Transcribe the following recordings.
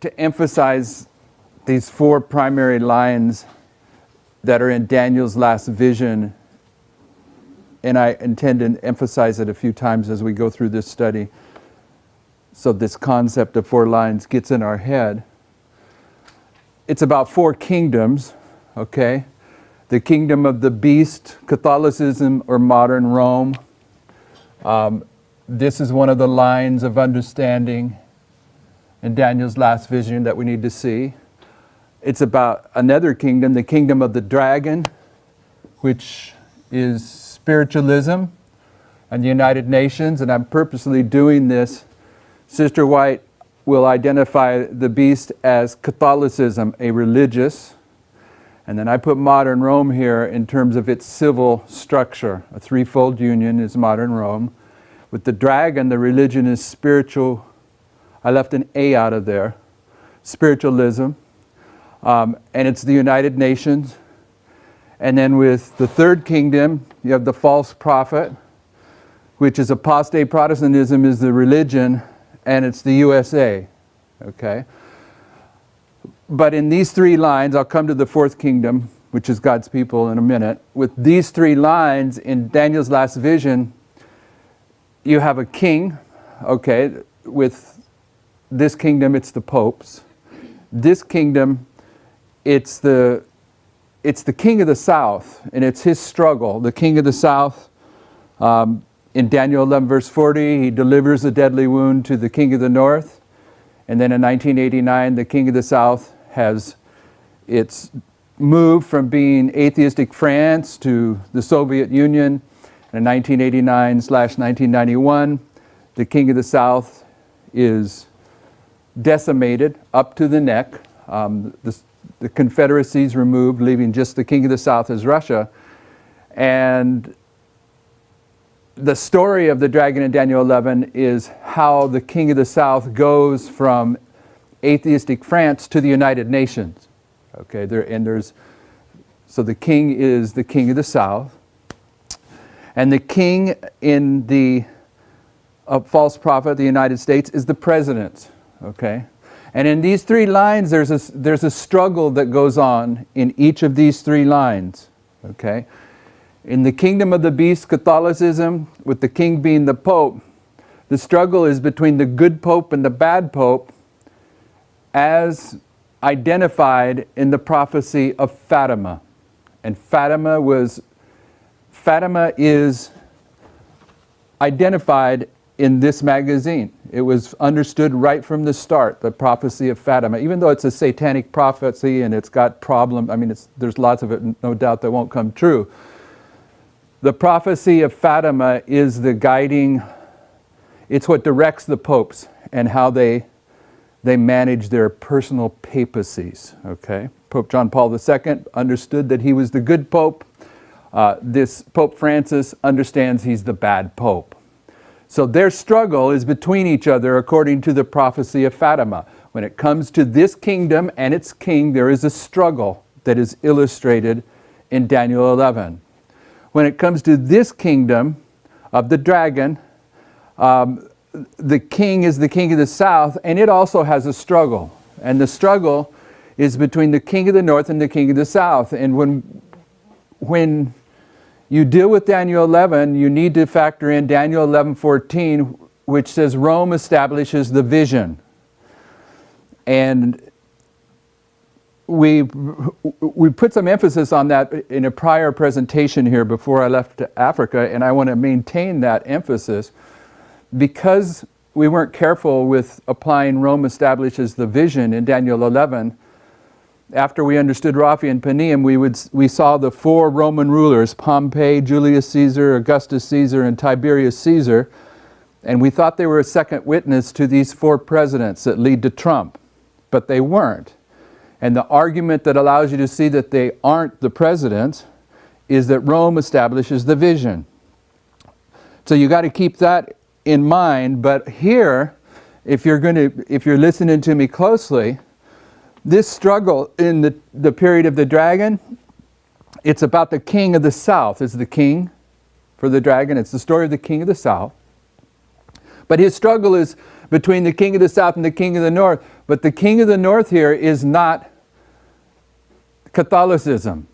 to emphasize these four primary lines that are in Daniel's last vision, and I intend to emphasize it a few times as we go through this study, so this concept of four lines gets in our head. It's about four kingdoms, okay? The kingdom of the beast, Catholicism or modern Rome. This is one of the lines of understanding in Daniel's last vision that we need to see. It's about another kingdom, the kingdom of the dragon, which is spiritualism and the United Nations, and I'm purposely doing this. Sister White will identify the beast as Catholicism, a religious, and then I put modern Rome here in terms of its civil structure. A threefold union is modern Rome. With the dragon, the religion is spiritual. I left an A out of there. Spiritualism. And it's the United Nations. And then with the third kingdom, you have the false prophet, which is apostate Protestantism is the religion, and it's the USA. Okay? But in these three lines, I'll come to the fourth kingdom, which is God's people, in a minute. With these three lines in Daniel's last vision, you have a king, okay? With this kingdom, it's the popes. This kingdom, it's the king of the south, and it's his struggle. The king of the south, in Daniel 11, verse 40, he delivers a deadly wound to the king of the north. And then in 1989, the king of the south has its move from being atheistic France to the Soviet Union. And in 1989/1991, the king of the south is decimated up to the neck. The Confederacy is removed, leaving just the king of the south as Russia. And the story of the dragon in Daniel 11 is how the king of the south goes from atheistic France to the United Nations. Okay, so the king is the king of the south. And the king in the false prophet, the United States, is the president. Okay? And in these three lines, there's a struggle that goes on in each of these three lines. Okay? In the kingdom of the beast, Catholicism, with the king being the pope, the struggle is between the good pope and the bad pope, as identified in the prophecy of Fatima. And Fatima is identified in this magazine. It was understood right from the start, the prophecy of Fatima. Even though it's a satanic prophecy and it's got problems, I mean, there's lots of it, no doubt, that won't come true. The prophecy of Fatima is the guiding, it's what directs the popes and how they manage their personal papacies. Okay? Pope John Paul II understood that he was the good pope. This Pope Francis understands he's the bad pope. So their struggle is between each other according to the prophecy of Fatima. When it comes to this kingdom and its king, there is a struggle that is illustrated in Daniel 11. When it comes to this kingdom of the dragon, the king is the king of the south, and it also has a struggle. And the struggle is between the king of the north and the king of the south. And when you deal with Daniel 11, you need to factor in Daniel 11:14, which says Rome establishes the vision. And we put some emphasis on that in a prior presentation here before I left to Africa, and I want to maintain that emphasis because we weren't careful with applying Rome establishes the vision in Daniel 11. After we understood Raphi and Panium, we saw the four Roman rulers, Pompey, Julius Caesar, Augustus Caesar, and Tiberius Caesar, and we thought they were a second witness to these four presidents that lead to Trump, but they weren't. And the argument that allows you to see that they aren't the presidents is that Rome establishes the vision. So you got to keep that in mind. But here, if you're listening to me closely, this struggle in the period of the dragon, it's about the king of the south. It's the king for the dragon. It's the story of the king of the south. But his struggle is between the king of the south and the king of the north. But the king of the north here is not Catholicism.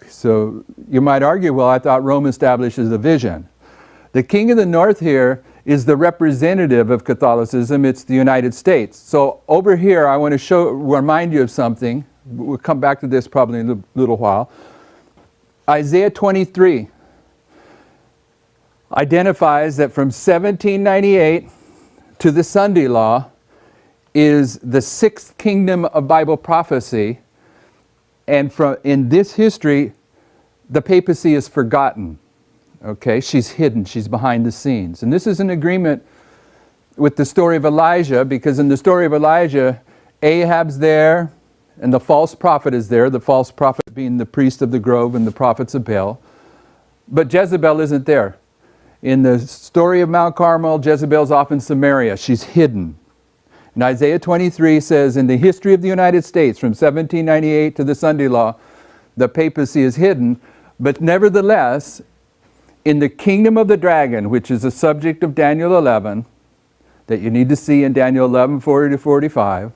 So you might argue, well, I thought Rome establishes a vision. The king of the north here is the representative of Catholicism. It's the United States. So over here, I want to remind you of something. We'll come back to this probably in a little while. Isaiah 23 identifies that from 1798 to the Sunday Law is the sixth kingdom of Bible prophecy. And in this history, the papacy is forgotten. Okay, she's hidden, she's behind the scenes. And this is in agreement with the story of Elijah, because in the story of Elijah, Ahab's there, and the false prophet is there, the false prophet being the priest of the grove and the prophets of Baal. But Jezebel isn't there. In the story of Mount Carmel, Jezebel's off in Samaria. She's hidden. And Isaiah 23 says, in the history of the United States, from 1798 to the Sunday Law, the papacy is hidden. But nevertheless, in the kingdom of the dragon, which is the subject of Daniel 11, that you need to see in Daniel 11, 40 to 45,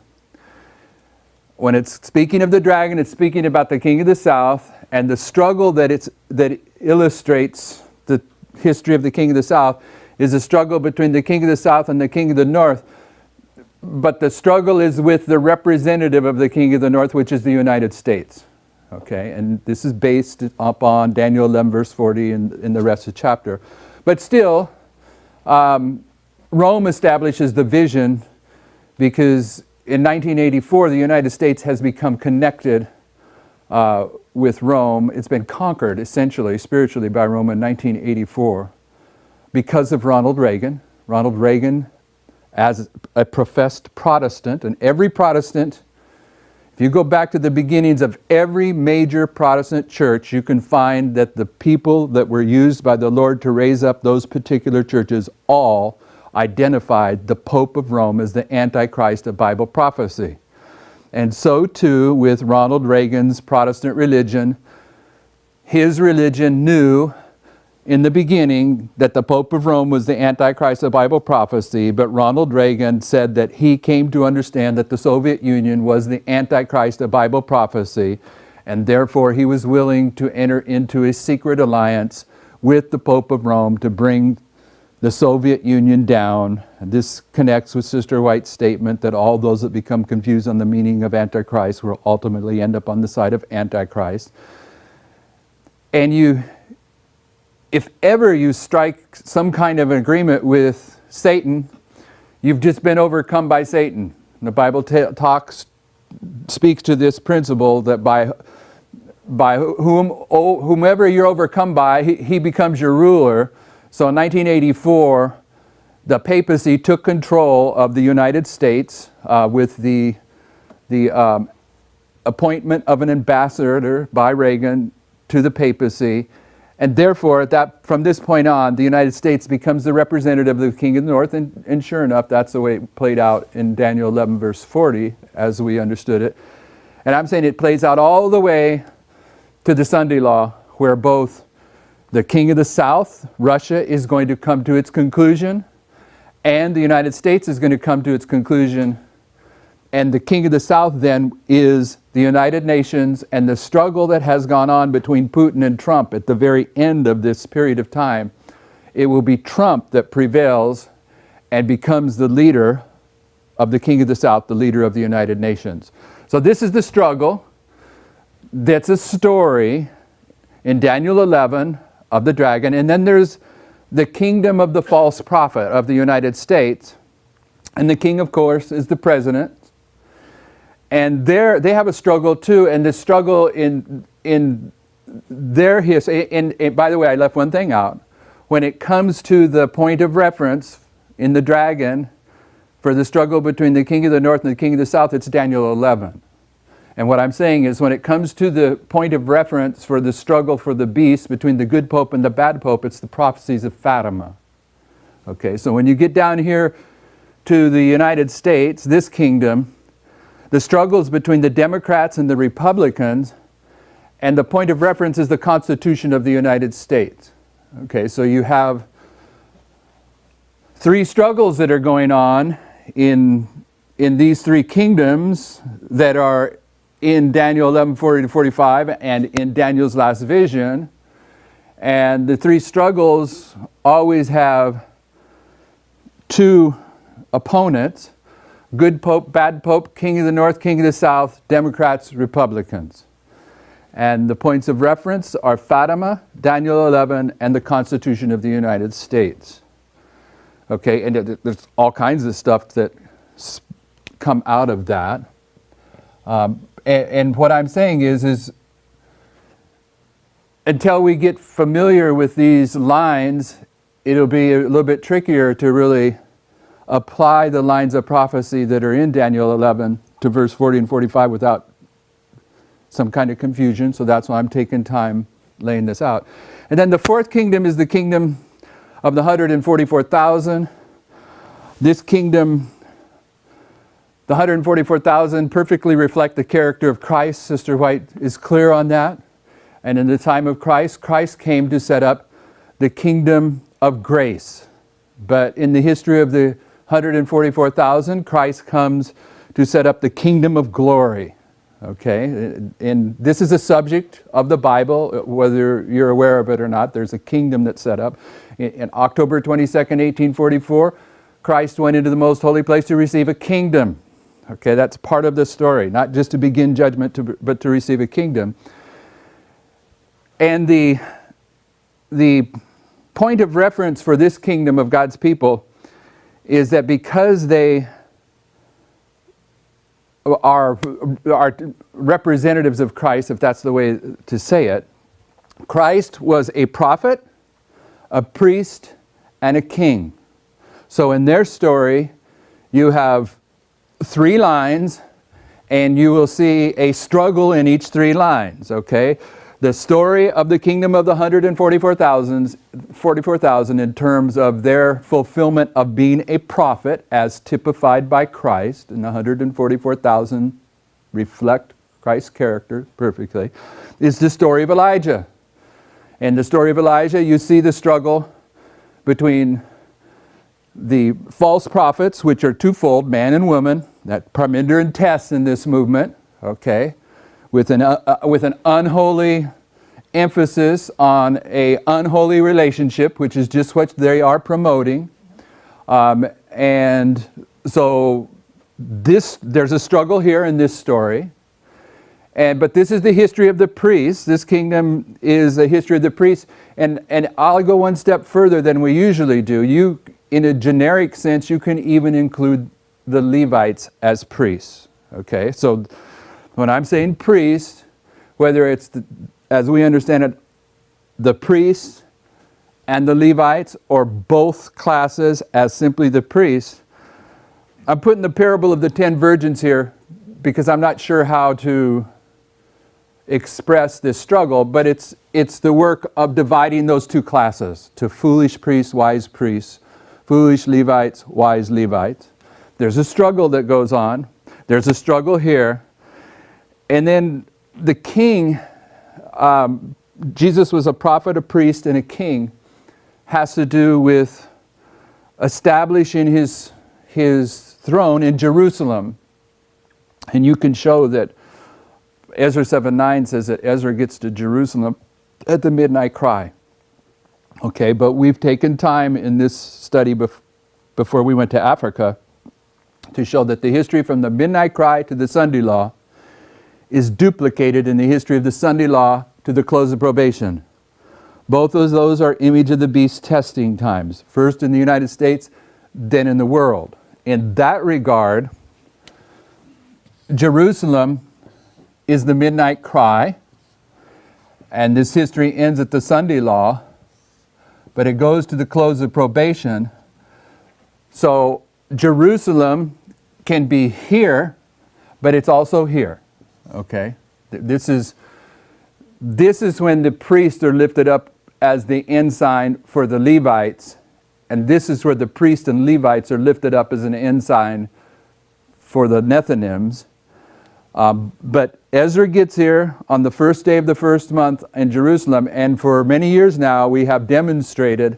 when it's speaking of the dragon, it's speaking about the king of the south, and the struggle that illustrates the history of the king of the south is a struggle between the king of the south and the king of the north. But the struggle is with the representative of the king of the north, which is the United States. Okay, and this is based upon Daniel 11, verse 40 in the rest of the chapter. But still, Rome establishes the vision because in 1984, the United States has become connected with Rome. It's been conquered, essentially, spiritually, by Rome in 1984 because of Ronald Reagan. Ronald Reagan, as a professed Protestant, and every Protestant, if you go back to the beginnings of every major Protestant church, you can find that the people that were used by the Lord to raise up those particular churches all identified the Pope of Rome as the Antichrist of Bible prophecy. And so too with Ronald Reagan's Protestant religion. His religion knew in the beginning that the Pope of Rome was the Antichrist of Bible prophecy, but Ronald Reagan said that he came to understand that the Soviet Union was the Antichrist of Bible prophecy, and therefore he was willing to enter into a secret alliance with the Pope of Rome to bring the Soviet Union down. This connects with Sister White's statement that all those that become confused on the meaning of Antichrist will ultimately end up on the side of Antichrist. And if ever you strike some kind of agreement with Satan, you've just been overcome by Satan. The Bible speaks to this principle that by whomever you're overcome by, he becomes your ruler. So in 1984, the papacy took control of the United States with the appointment of an ambassador by Reagan to the papacy. And therefore, from this point on, the United States becomes the representative of the King of the North, and sure enough, that's the way it played out in Daniel 11, verse 40, as we understood it. And I'm saying it plays out all the way to the Sunday Law, where both the King of the South, Russia, is going to come to its conclusion, and the United States is going to come to its conclusion. And the King of the South then is the United Nations, and the struggle that has gone on between Putin and Trump at the very end of this period of time, it will be Trump that prevails and becomes the leader of the King of the South, the leader of the United Nations. So this is the struggle. That's a story in Daniel 11 of the dragon. And then there's the kingdom of the false prophet of the United States. And the king, of course, is the president. And they have a struggle too, and the struggle in their history, and by the way, I left one thing out. When it comes to the point of reference in the dragon for the struggle between the king of the north and the king of the south, it's Daniel 11. And what I'm saying is when it comes to the point of reference for the struggle for the beast between the good pope and the bad pope, it's the prophecies of Fatima. Okay, so when you get down here to the United States, this kingdom, the struggles between the Democrats and the Republicans, and the point of reference is the Constitution of the United States. Okay, so you have three struggles that are going on in these three kingdoms that are in Daniel 11:40-45 and in Daniel's last vision. And the three struggles always have two opponents: good pope, bad pope, king of the north, king of the south, Democrats, Republicans. And the points of reference are Fatima, Daniel 11, and the Constitution of the United States. Okay, and there's all kinds of stuff that come out of that. And what I'm saying is until we get familiar with these lines, it'll be a little bit trickier to really apply the lines of prophecy that are in Daniel 11 to verse 40 and 45 without some kind of confusion. So that's why I'm taking time laying this out. And then the fourth kingdom is the kingdom of the 144,000. This kingdom, the 144,000, perfectly reflect the character of Christ. Sister White is clear on that. And in the time of Christ, Christ came to set up the kingdom of grace. But in the history of the 144,000, Christ comes to set up the kingdom of glory. Okay, and this is a subject of the Bible, whether you're aware of it or not. There's a kingdom that's set up. In October 22nd, 1844, Christ went into the most holy place to receive a kingdom. Okay, that's part of the story, not just to begin judgment, but to receive a kingdom. And the point of reference for this kingdom of God's people is that because they are representatives of Christ, if that's the way to say it, Christ was a prophet, a priest, and a king. So in their story, you have three lines, and you will see a struggle in each three lines, okay? The story of the kingdom of the 144,000 in terms of their fulfillment of being a prophet as typified by Christ, and the 144,000 reflect Christ's character perfectly, is the story of Elijah. In the story of Elijah, you see the struggle between the false prophets, which are twofold, man and woman, that Parminder and Tess in this movement, okay, with an unholy emphasis on a unholy relationship, which is just what they are promoting. And so there's a struggle here in this story. But this is the history of the priests. This kingdom is the history of the priests. And I'll go one step further than we usually do. In a generic sense, you can even include the Levites as priests. Okay, so when I'm saying priest, whether it's, as we understand it, the priests and the Levites, or both classes as simply the priests, I'm putting the parable of the 10 virgins here because I'm not sure how to express this struggle, but it's the work of dividing those two classes to foolish priests, wise priests, foolish Levites, wise Levites. There's a struggle that goes on. There's a struggle here. And then the king, Jesus was a prophet, a priest, and a king, has to do with establishing his throne in Jerusalem. And you can show that Ezra 7:9 says that Ezra gets to Jerusalem at the midnight cry. Okay, but we've taken time in this study before we went to Africa to show that the history from the midnight cry to the Sunday law is duplicated in the history of the Sunday law to the close of probation. Both of those are image of the beast testing times, first in the United States, then in the world. In that regard, Jerusalem is the midnight cry, and this history ends at the Sunday law, but it goes to the close of probation. So Jerusalem can be here, but it's also here. Okay? This is when the priests are lifted up as the ensign for the Levites, and this is where the priests and Levites are lifted up as an ensign for the Nethinims. But Ezra gets here on the first day of the first month in Jerusalem, and for many years now we have demonstrated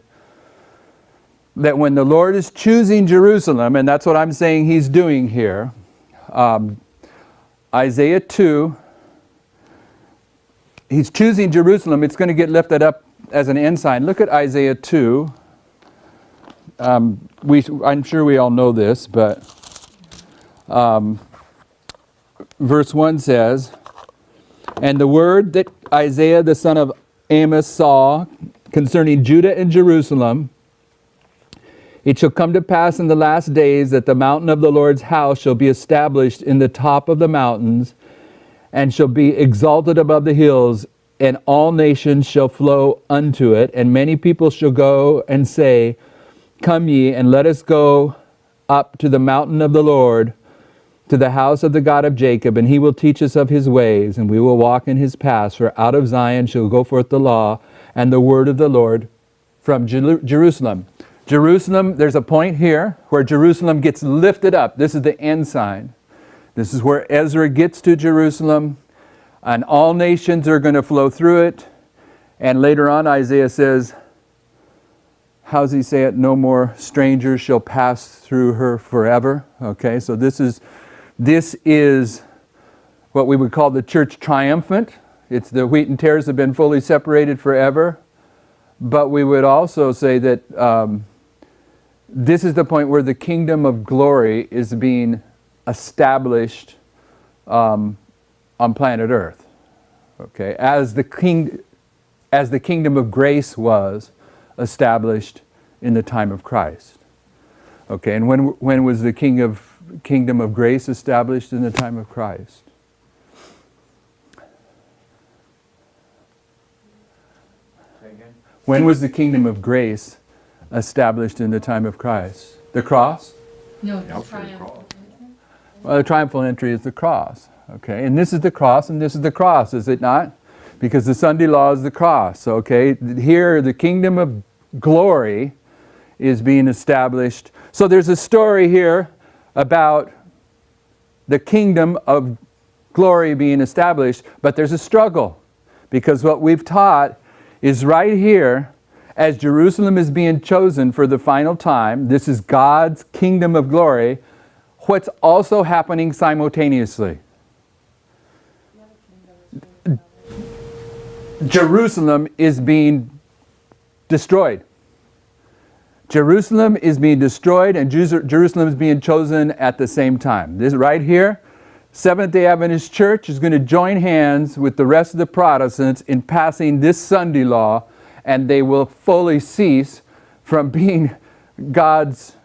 that when the Lord is choosing Jerusalem, and that's what I'm saying he's doing here, Isaiah 2, he's choosing Jerusalem. It's going to get lifted up as an ensign. Look at Isaiah 2. I'm sure we all know this, but verse 1 says, "And the word that Isaiah the son of Amos saw concerning Judah and Jerusalem, it shall come to pass in the last days that the mountain of the Lord's house shall be established in the top of the mountains, and shall be exalted above the hills, and all nations shall flow unto it. And many people shall go and say, Come ye, and let us go up to the mountain of the Lord, to the house of the God of Jacob, and he will teach us of his ways, and we will walk in his paths. For out of Zion shall go forth the law and the word of the Lord from Jerusalem." Jerusalem, there's a point here where Jerusalem gets lifted up. This is the ensign. This is where Ezra gets to Jerusalem, and all nations are going to flow through it. And later on, Isaiah says, how does he say it? No more strangers shall pass through her forever. Okay, so this is what we would call the church triumphant. It's the wheat and tares have been fully separated forever. But we would also say that this is the point where the kingdom of glory is being established on planet Earth. Okay, as the kingdom of grace was established in the time of Christ. Okay, and when was the kingdom of grace established in the time of Christ? When was the kingdom of grace established in the time of Christ? The cross? No, the triumphal entry. Well, the triumphal entry is the cross. Okay, and this is the cross, and this is the cross, is it not? Because the Sunday law is the cross. Okay, here the kingdom of glory is being established. So there's a story here about the kingdom of glory being established, but there's a struggle, because what we've taught is right here, as Jerusalem is being chosen for the final time, this is God's kingdom of glory, what's also happening simultaneously? Jerusalem is being destroyed. Jerusalem is being destroyed, and Jerusalem is being chosen at the same time. This right here, Seventh-day Adventist Church is going to join hands with the rest of the Protestants in passing this Sunday law, and they will fully cease from being God's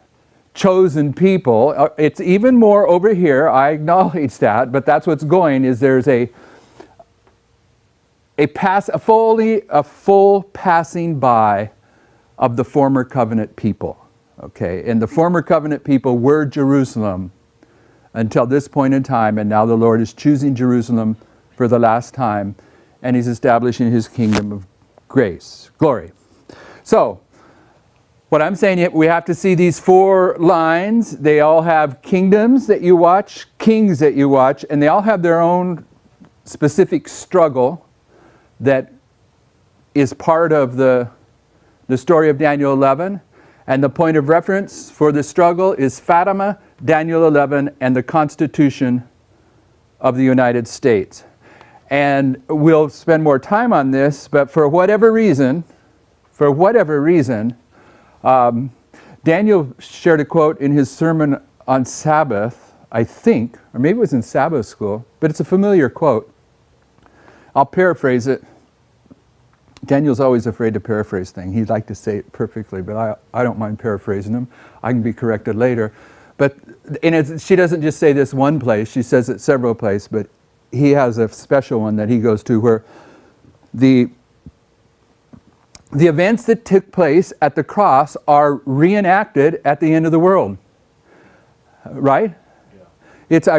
chosen people. It's even more over here, I acknowledge that, but that's what's going, is there's a full passing by of the former covenant people. Okay, and the former covenant people were Jerusalem until this point in time, and now the Lord is choosing Jerusalem for the last time, and he's establishing his kingdom of grace, glory. So, what I'm saying, we have to see these four lines. They all have kingdoms that you watch, kings that you watch, and they all have their own specific struggle that is part of the story of Daniel 11. And the point of reference for the struggle is Fatima, Daniel 11, and the Constitution of the United States. And we'll spend more time on this, but for whatever reason, Daniel shared a quote in his sermon on Sabbath, I think, or maybe it was in Sabbath school, but it's a familiar quote. I'll paraphrase it. Daniel's always afraid to paraphrase things. He'd like to say it perfectly, but I don't mind paraphrasing him. I can be corrected later. But she doesn't just say this one place, she says it several places, but he has a special one that he goes to where the events that took place at the cross are reenacted at the end of the world. Right? Yeah.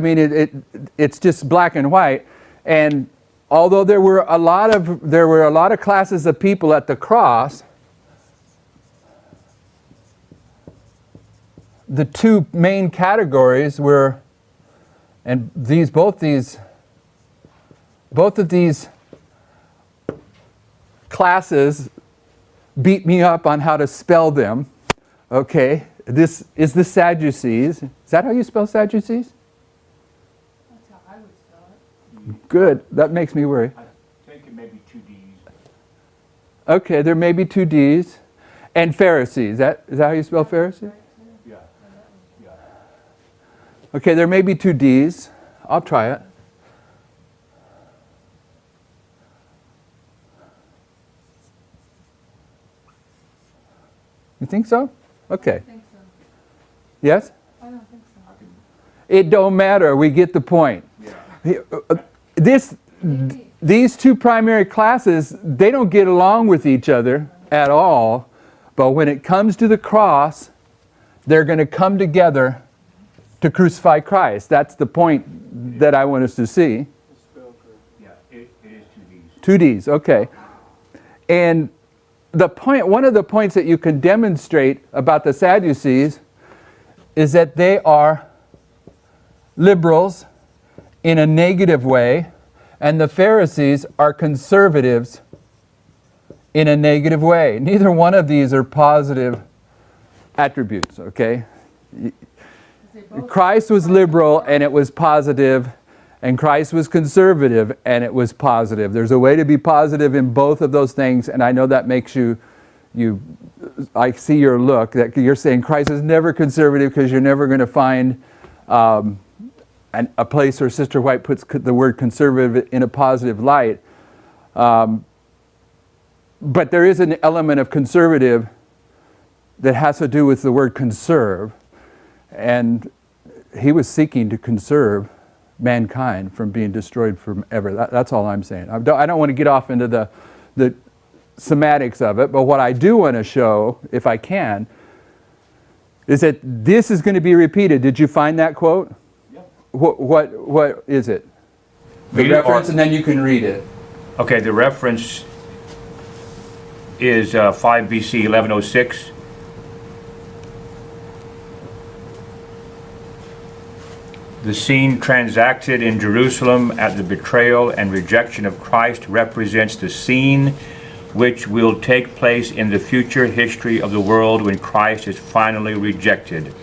It's just black and white. And although there were a lot of classes of people at the cross, the two main categories were, and both of these classes beat me up on how to spell them. Okay, this is the Sadducees. Is that how you spell Sadducees? That's how I would spell it. Good, that makes me worry. I think it may be 2 Ds. Okay, there may be 2 Ds. And Pharisees, is that how you spell Pharisee? Yeah. Yeah. Okay, there may be 2 Ds. I'll try it. You think so? Okay. I think so. Yes? I don't think so. It don't matter. We get the point. Yeah. These 2 primary classes, they don't get along with each other at all. But when it comes to the cross, they're going to come together to crucify Christ. That's the point that I want us to see. Yeah, it is 2 Ds. 2 Ds, okay. And one of the points that you can demonstrate about the Sadducees is that they are liberals in a negative way, and the Pharisees are conservatives in a negative way. Neither one of these are positive attributes, okay? Christ was liberal and it was positive, and Christ was conservative and it was positive. There's a way to be positive in both of those things, and I know that makes you I see your look, that you're saying Christ is never conservative because you're never going to find a place where Sister White puts the word conservative in a positive light. But there is an element of conservative that has to do with the word conserve. And he was seeking to conserve mankind from being destroyed forever. That's all I'm saying. I don't want to get off into the semantics of it, but what I do want to show, if I can, is that this is going to be repeated. Did you find that quote? Yep. What is it? The reference, and then you can read it. Okay, the reference is 5 BC 1106. The scene transacted in Jerusalem at the betrayal and rejection of Christ represents the scene which will take place in the future history of the world when Christ is finally rejected.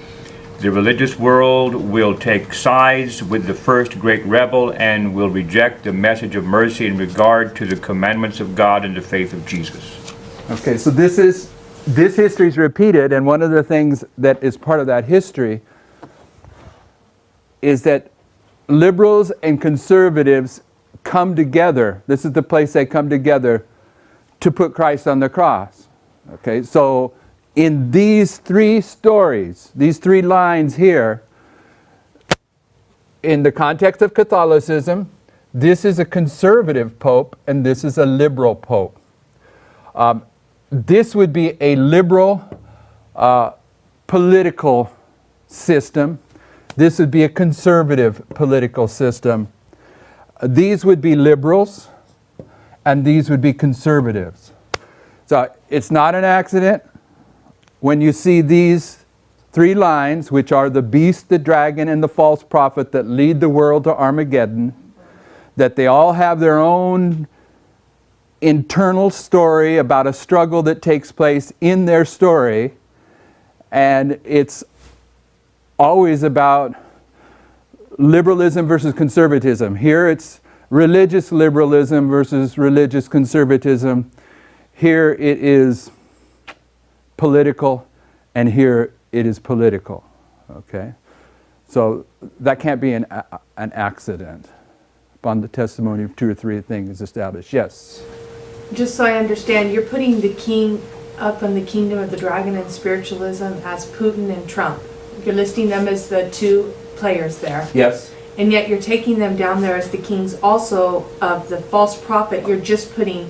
The religious world will take sides with the first great rebel and will reject the message of mercy in regard to the commandments of God and the faith of Jesus. Okay, so this history is repeated, and one of the things that is part of that history is that liberals and conservatives come together. This is the place they come together to put Christ on the cross. Okay, so in these 3 stories, these 3 lines here, in the context of Catholicism, this is a conservative pope and this is a liberal pope. This would be a liberal political system. This would be a conservative political system. These would be liberals, and these would be conservatives. So it's not an accident when you see these 3 lines, which are the beast, the dragon, and the false prophet that lead the world to Armageddon, that they all have their own internal story about a struggle that takes place in their story, and it's always about liberalism versus conservatism. Here it's religious liberalism versus religious conservatism. Here it is political, and here it is political. Okay? So that can't be an accident upon the testimony of 2 or 3 things established. Yes? Just so I understand, you're putting the king up in the kingdom of the dragon and spiritualism as Putin and Trump. You're listing them as the 2 players there. Yes. And yet you're taking them down there as the kings also of the false prophet. You're just putting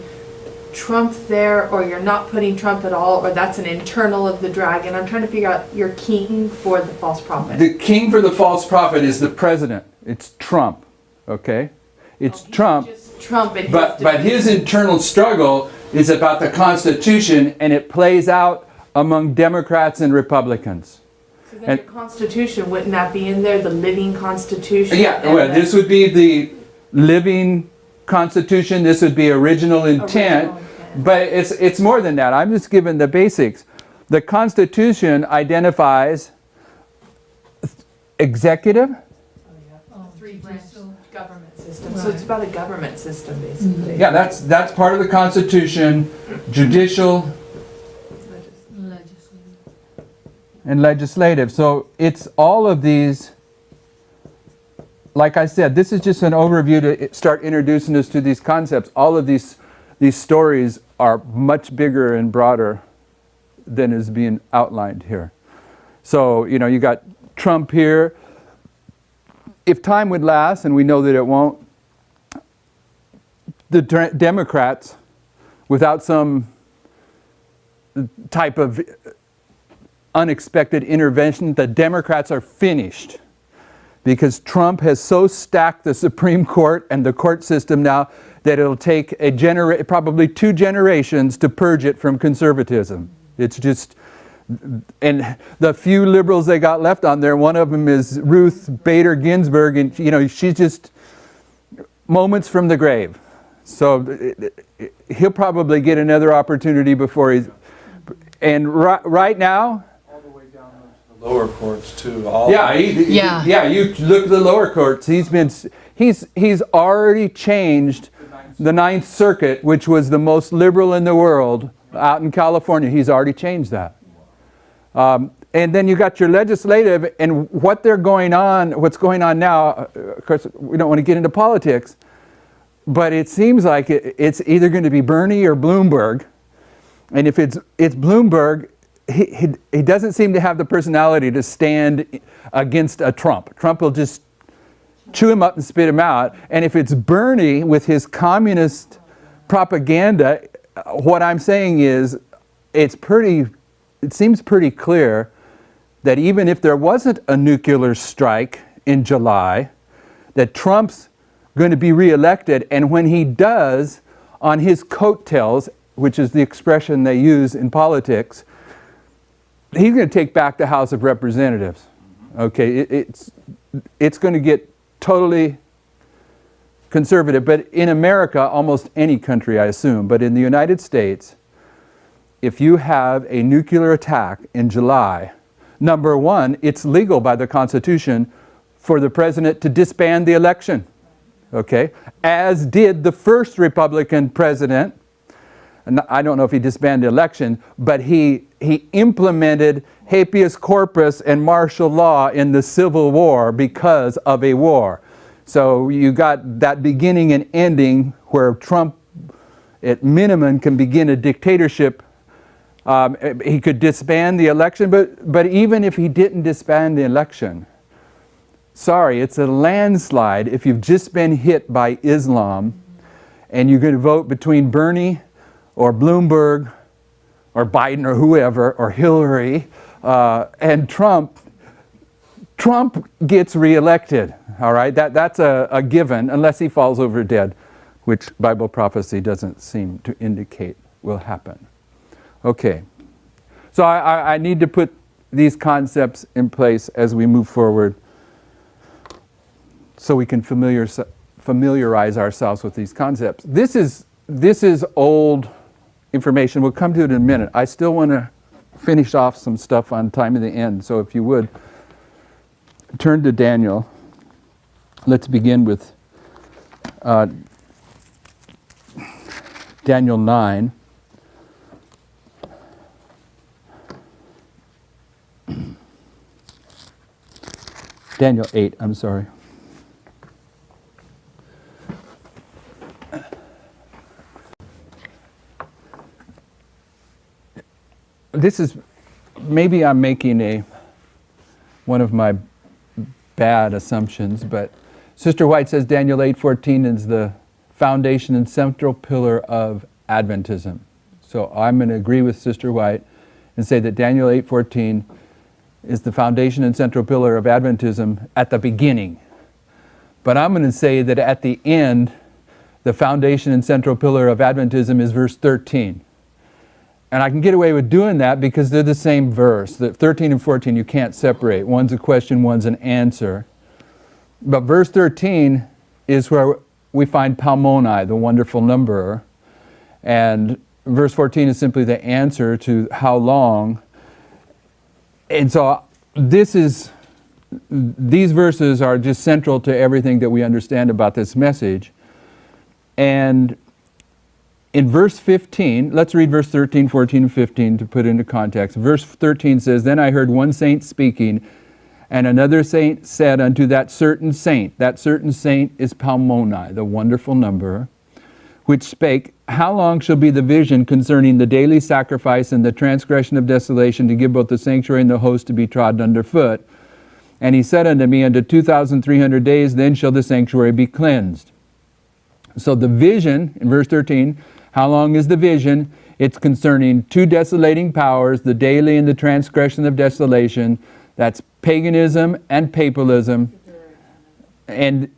Trump there, or you're not putting Trump at all, or that's an internal of the dragon. I'm trying to figure out your king for the false prophet. The king for the false prophet is the president. It's Trump. Okay? It's Trump. Just Trump and But his internal struggle is about the Constitution, and it plays out among Democrats and Republicans. So then your Constitution, wouldn't that be in there, the living Constitution? Yeah, well, this would be the living Constitution. This would be original intent. But it's more than that. I'm just giving the basics. The Constitution identifies executive, Three branch Judicial. government system, so it's Right. about a government system, basically. yeah, that's part of the Constitution, judicial, Legislative. and legislative. So it's all of these. Like I said, this is just an overview to start introducing us to these concepts. All of these stories are much bigger and broader than is being outlined here. So, you know, you got Trump here. If time would last, and we know that it won't, the Democrats, without some type of unexpected intervention, the Democrats are finished. Because Trump has so stacked the Supreme Court and the court system now that it'll take probably 2 generations to purge it from conservatism. It's just, and the few liberals they got left on there, one of them is Ruth Bader Ginsburg, and you know, she's just moments from the grave. So he'll probably get another opportunity before he's, and right now, Lower courts too. Yeah, you look at the lower courts. He's already changed the Ninth Circuit, which was the most liberal in the world out in California. He's already changed that. And then you got your legislative, and what's going on now. Of course, we don't want to get into politics, but it seems like it's either going to be Bernie or Bloomberg. And if it's Bloomberg, he doesn't seem to have the personality to stand against a Trump. Trump will just chew him up and spit him out. And if it's Bernie with his communist propaganda, what I'm saying is it seems pretty clear that even if there wasn't a nuclear strike in July, that Trump's going to be reelected. And when he does, on his coattails, which is the expression they use in politics, he's going to take back the House of Representatives. Okay, it's going to get totally conservative. But in America, almost any country, I assume, but in the United States, if you have a nuclear attack in July, number one, it's legal by the Constitution for the president to disband the election. Okay, as did the first Republican president. And I don't know if he disbanded the election, but he implemented habeas corpus and martial law in the Civil War because of a war. So you got that beginning and ending where Trump, at minimum, can begin a dictatorship. He could disband the election, but even if he didn't disband the election, sorry, it's a landslide if you've just been hit by Islam and you're going to vote between Bernie or Bloomberg, or Biden, or whoever, or Hillary, and Trump gets reelected. All right, that's a given, unless he falls over dead, which Bible prophecy doesn't seem to indicate will happen. Okay, so I need to put these concepts in place as we move forward, so we can familiarize ourselves with these concepts. This is old information. We'll come to it in a minute. I still want to finish off some stuff on time of the end. So if you would, turn to Daniel. Let's begin with Daniel 9. Daniel 8, I'm sorry. This is, maybe I'm making one of my bad assumptions, but Sister White says Daniel 8:14 is the foundation and central pillar of Adventism. So I'm going to agree with Sister White and say that Daniel 8:14 is the foundation and central pillar of Adventism at the beginning. But I'm going to say that at the end, the foundation and central pillar of Adventism is verse 13. And I can get away with doing that because they're the same verse. The 13 and 14 you can't separate. One's a question, one's an answer. But verse 13 is where we find Palmoni, the wonderful numberer. And verse 14 is simply the answer to how long And so these verses are just central to everything that we understand about this message. And in verse 15, let's read verse 13, 14, and 15 to put into context. Verse 13 says, "Then I heard one saint speaking, and another saint said unto that certain saint," that certain saint is Palmoni, the wonderful number, "which spake, How long shall be the vision concerning the daily sacrifice and the transgression of desolation to give both the sanctuary and the host to be trodden under foot? And he said unto me, Unto 2,300 days, then shall the sanctuary be cleansed." So the vision, in verse 13, how long is the vision? It's concerning two desolating powers, the daily and the transgression of desolation. That's paganism and papalism. And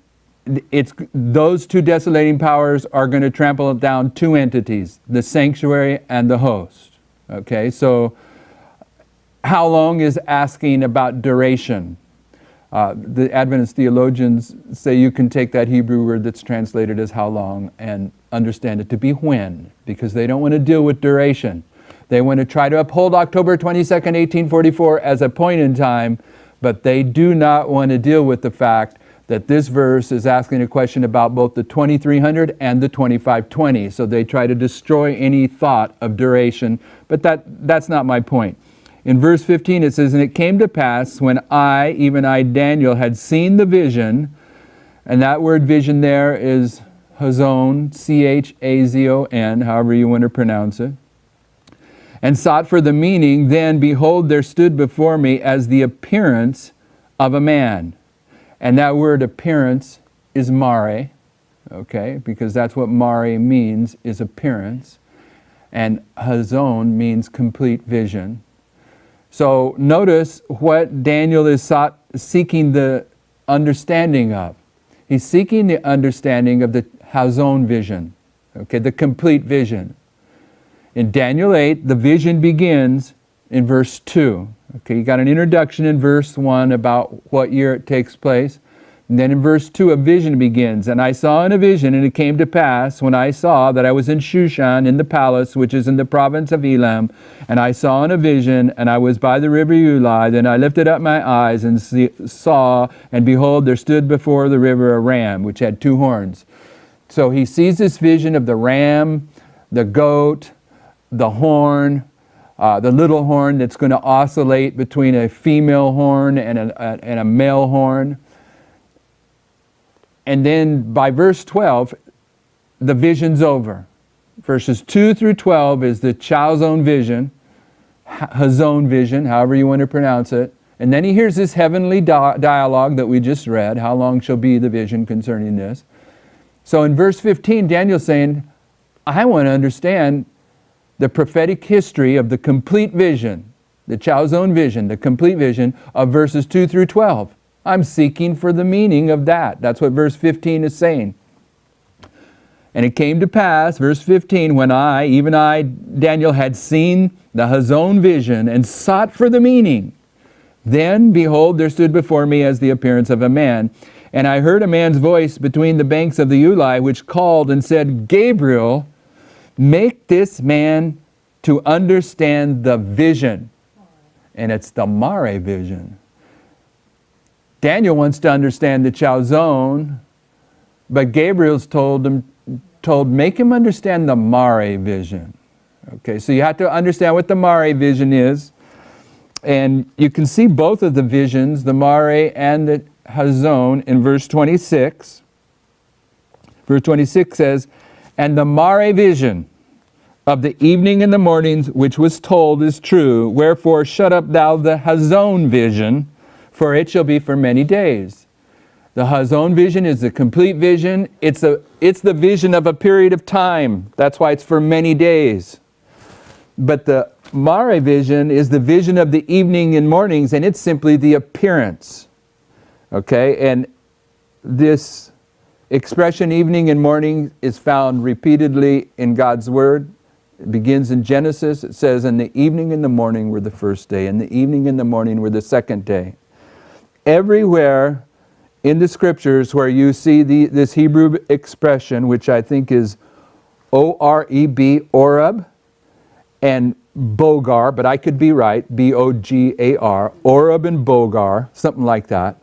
it's those two desolating powers are going to trample down two entities, the sanctuary and the host. Okay, so how long is asking about duration. The Adventist theologians say you can take that Hebrew word that's translated as how long and understand it to be when, because they don't want to deal with duration. They want to try to uphold October 22nd, 1844 as a point in time, but they do not want to deal with the fact that this verse is asking a question about both the 2300 and the 2520. So they try to destroy any thought of duration, but that's not my point. In verse 15 it says, "And it came to pass when I, even I, Daniel, had seen the vision," and that word vision there is Chazon, C-H-A-Z-O-N, however you want to pronounce it, "and sought for the meaning, then behold, there stood before me as the appearance of a man." And that word appearance is mare, okay, because that's what mare means, is appearance. And Chazon means complete vision. So notice what Daniel is seeking the understanding of. He's seeking the understanding of the Chazon vision, okay, the complete vision. In Daniel 8, the vision begins in verse 2. Okay, you got an introduction in verse 1 about what year it takes place. And then in verse 2, a vision begins. "And I saw in a vision, and it came to pass, when I saw that I was in Shushan, in the palace, which is in the province of Elam, and I saw in a vision, and I was by the river Ulai. Then I lifted up my eyes and saw, and behold, there stood before the river a ram, which had two horns." So he sees this vision of the ram, the goat, the horn, the little horn that's going to oscillate between a female horn and a male horn. And then by verse 12, the vision's over. Verses 2 through 12 is the Chazon vision, Chazon vision, however you want to pronounce it. And then he hears this heavenly dialogue that we just read, how long shall be the vision concerning this. So in verse 15, Daniel's saying, I want to understand the prophetic history of the complete vision, the Chazon vision, the complete vision of verses 2 through 12. I'm seeking for the meaning of that. That's what verse 15 is saying. "And it came to pass," verse 15, "when I, even I, Daniel, had seen the Chazon vision and sought for the meaning, then, behold, there stood before me as the appearance of a man. And I heard a man's voice between the banks of the Ulai, which called and said, Gabriel, make this man to understand the vision." And it's the mare vision. Daniel wants to understand the Chazon, but Gabriel's told make him understand the mare vision. Okay, so you have to understand what the mare vision is. And you can see both of the visions, the mare and the Chazon, in verse 26. Verse 26 says, "And the mare vision of the evening and the mornings which was told is true. Wherefore shut up thou the Chazon vision, for it shall be for many days." The Chazon vision is the complete vision. It's the vision of a period of time. That's why it's for many days. But the mare vision is the vision of the evening and mornings, and it's simply the appearance. Okay, and this expression evening and morning is found repeatedly in God's Word. It begins in Genesis. It says, "And the evening and the morning were the first day, and the evening and the morning were the second day." Everywhere in the Scriptures where you see this Hebrew expression, which I think is O-R-E-B, Oreb, and Bogar, but I could be right, B-O-G-A-R, Oreb and Bogar, something like that.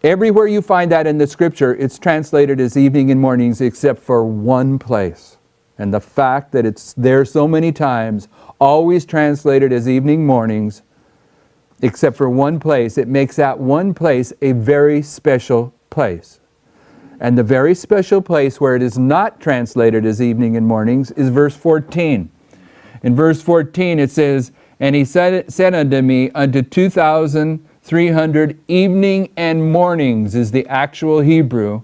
Everywhere you find that in the scripture, it's translated as evening and mornings except for one place. And the fact that it's there so many times, always translated as evening, mornings, except for one place, it makes that one place a very special place. And the very special place where it is not translated as evening and mornings is verse 14. In verse 14 it says, "And he said unto me, unto 2,300 evening and mornings," is the actual Hebrew,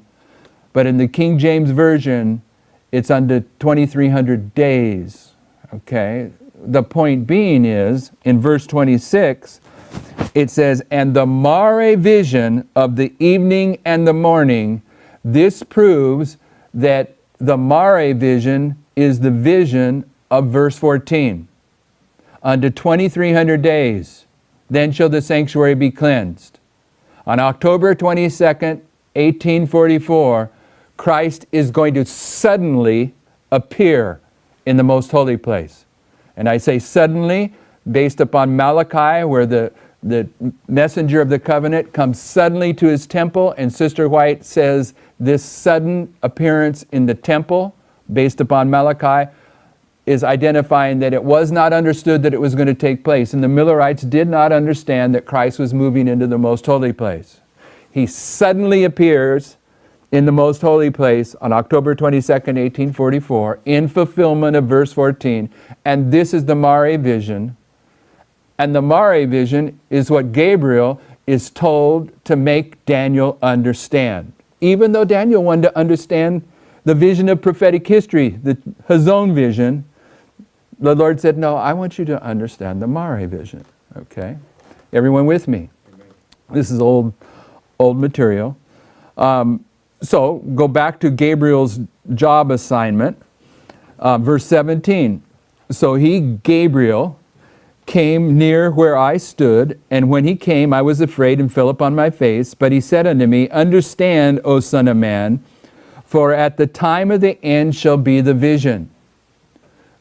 but in the King James Version, it's unto 2,300 days. Okay? The point being is, in verse 26, it says, "And the mare vision of the evening and the morning," this proves that the mare vision is the vision of verse 14. "Unto 2,300 days, then shall the sanctuary be cleansed." On October 22nd, 1844, Christ is going to suddenly appear in the most holy place. And I say suddenly, based upon Malachi, where the messenger of the covenant comes suddenly to his temple, and Sister White says this sudden appearance in the temple, based upon Malachi, is identifying that it was not understood that it was going to take place. And the Millerites did not understand that Christ was moving into the most holy place. He suddenly appears in the most holy place on October 22nd, 1844, in fulfillment of verse 14. And this is the mare vision. And the mare vision is what Gabriel is told to make Daniel understand. Even though Daniel wanted to understand the vision of prophetic history, the Hazon vision, the Lord said, "No, I want you to understand the mare vision." Okay? Everyone with me? This is old material. So, go back to Gabriel's job assignment. Verse 17. "So he, Gabriel, came near where I stood, and when he came, I was afraid and fell upon my face. But he said unto me, Understand, O son of man, for at the time of the end shall be the vision."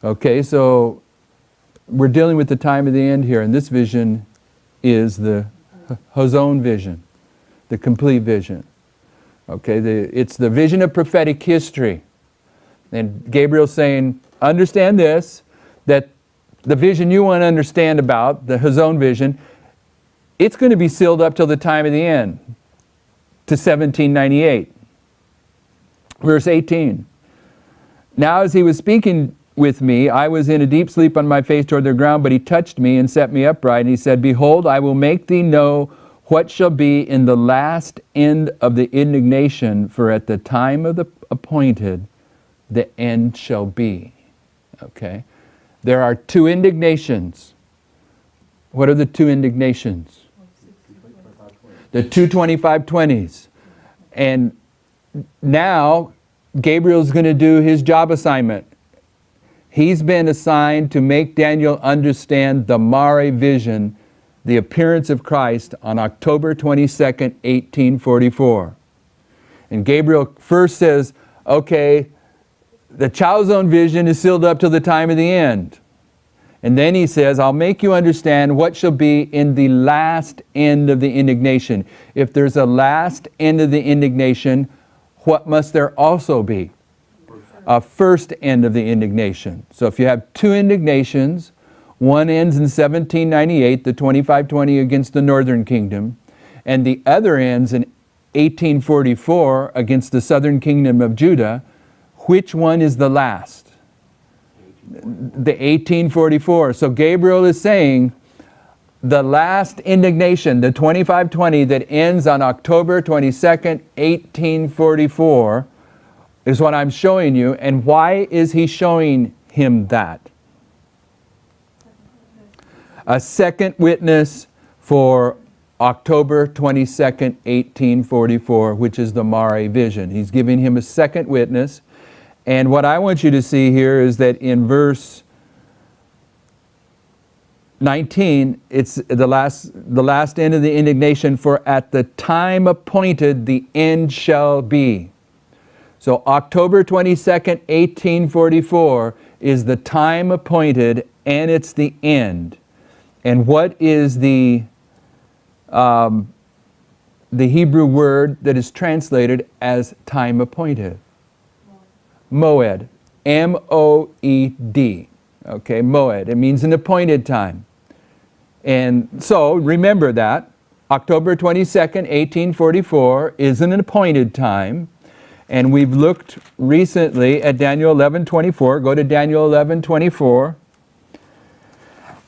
Okay, so we're dealing with the time of the end here, and this vision is the Hazon vision, the complete vision. Okay, it's the vision of prophetic history. And Gabriel's saying, understand this, that the vision you want to understand about, the Hazon vision, it's going to be sealed up till the time of the end, to 1798. Verse 18. "Now as he was speaking with me, I was in a deep sleep on my face toward the ground, but he touched me and set me upright, and he said, Behold, I will make thee know what shall be in the last end of the indignation, for at the time of the appointed, the end shall be." Okay? There are two indignations. What are the two indignations? The 2:25:20s. And now, Gabriel's going to do his job assignment. He's been assigned to make Daniel understand the mare vision, the appearance of Christ on October 22nd, 1844. And Gabriel first says, okay, the Chalzone vision is sealed up till the time of the end. And then he says, I'll make you understand what shall be in the last end of the indignation. If there's a last end of the indignation, what must there also be? A first end of the indignation. So if you have two indignations, one ends in 1798, the 2520 against the Northern Kingdom, and the other ends in 1844 against the Southern Kingdom of Judah, which one is the last? The 1844. So Gabriel is saying the last indignation, the 2520 that ends on October 22nd, 1844, is what I'm showing you. And why is he showing him that? A second witness for October 22nd, 1844, which is the mare vision. He's giving him a second witness. And what I want you to see here is that in verse 19, it's the last end of the indignation, for at the time appointed the end shall be. So October 22nd, 1844 is the time appointed and it's the end. And what is the Hebrew word that is translated as time appointed? Moed. M-O-E-D. Okay, moed. It means an appointed time. And so, remember that. October 22nd, 1844 is an appointed time. And we've looked recently at Daniel 11:24. Go to Daniel 11:24.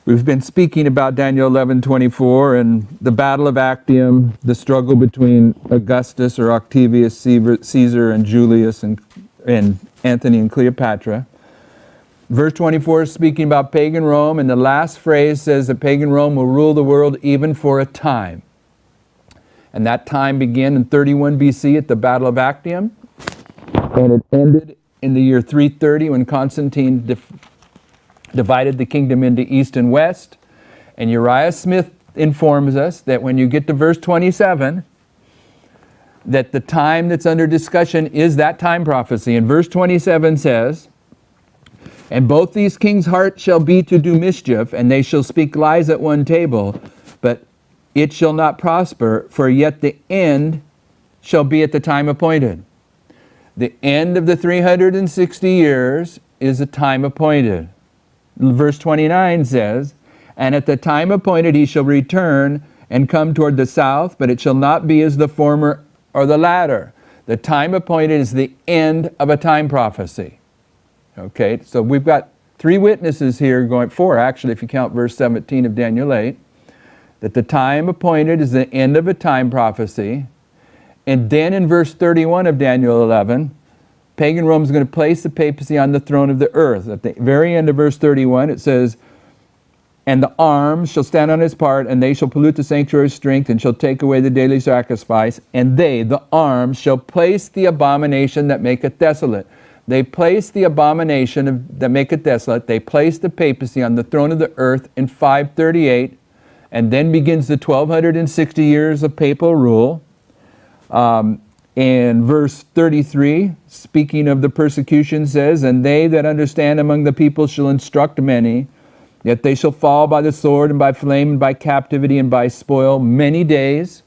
We've been speaking about Daniel 11:24 and the Battle of Actium, the struggle between Augustus or Octavius Caesar and Julius and Anthony and Cleopatra. Verse 24 is speaking about pagan Rome, and the last phrase says that pagan Rome will rule the world even for a time. And that time began in 31 BC at the Battle of Actium, and it ended in the year 330 when Constantine divided the kingdom into east and west. And Uriah Smith informs us that when you get to verse 27, that the time that's under discussion is that time prophecy. And verse 27 says, "And both these kings' hearts shall be to do mischief, and they shall speak lies at one table, but it shall not prosper, for yet the end shall be at the time appointed." The end of the 360 years is a time appointed. Verse 29 says, "And at the time appointed he shall return and come toward the south, but it shall not be as the former or the latter." The time appointed is the end of a time prophecy. Okay, so we've got three witnesses here, four actually if you count verse 17 of Daniel 8, that the time appointed is the end of a time prophecy. And then in verse 31 of Daniel 11, pagan Rome is going to place the papacy on the throne of the earth. At the very end of verse 31, it says, "And the arms shall stand on his part, and they shall pollute the sanctuary's strength, and shall take away the daily sacrifice. And they, the arms, shall place the abomination that maketh desolate." They place the abomination that maketh desolate. They place the papacy on the throne of the earth in 538, and then begins the 1260 years of papal rule. And verse 33, speaking of the persecution, says, "And they that understand among the people shall instruct many, yet they shall fall by the sword and by flame and by captivity and by spoil many days."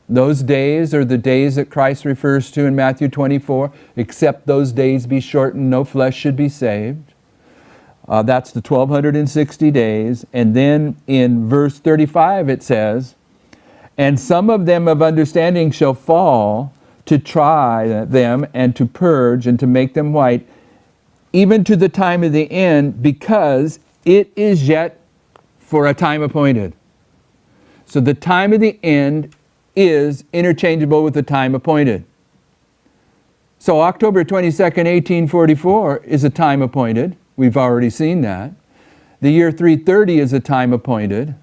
Those days are the days that Christ refers to in Matthew 24. "Except those days be shortened, no flesh should be saved." That's the 1260 days. And then in verse 35 it says, "And some of them of understanding shall fall, to try them and to purge and to make them white, even to the time of the end, because it is yet for a time appointed." So the time of the end is interchangeable with the time appointed. So October 22nd, 1844 is a time appointed. We've already seen that. The year 330 is a time appointed.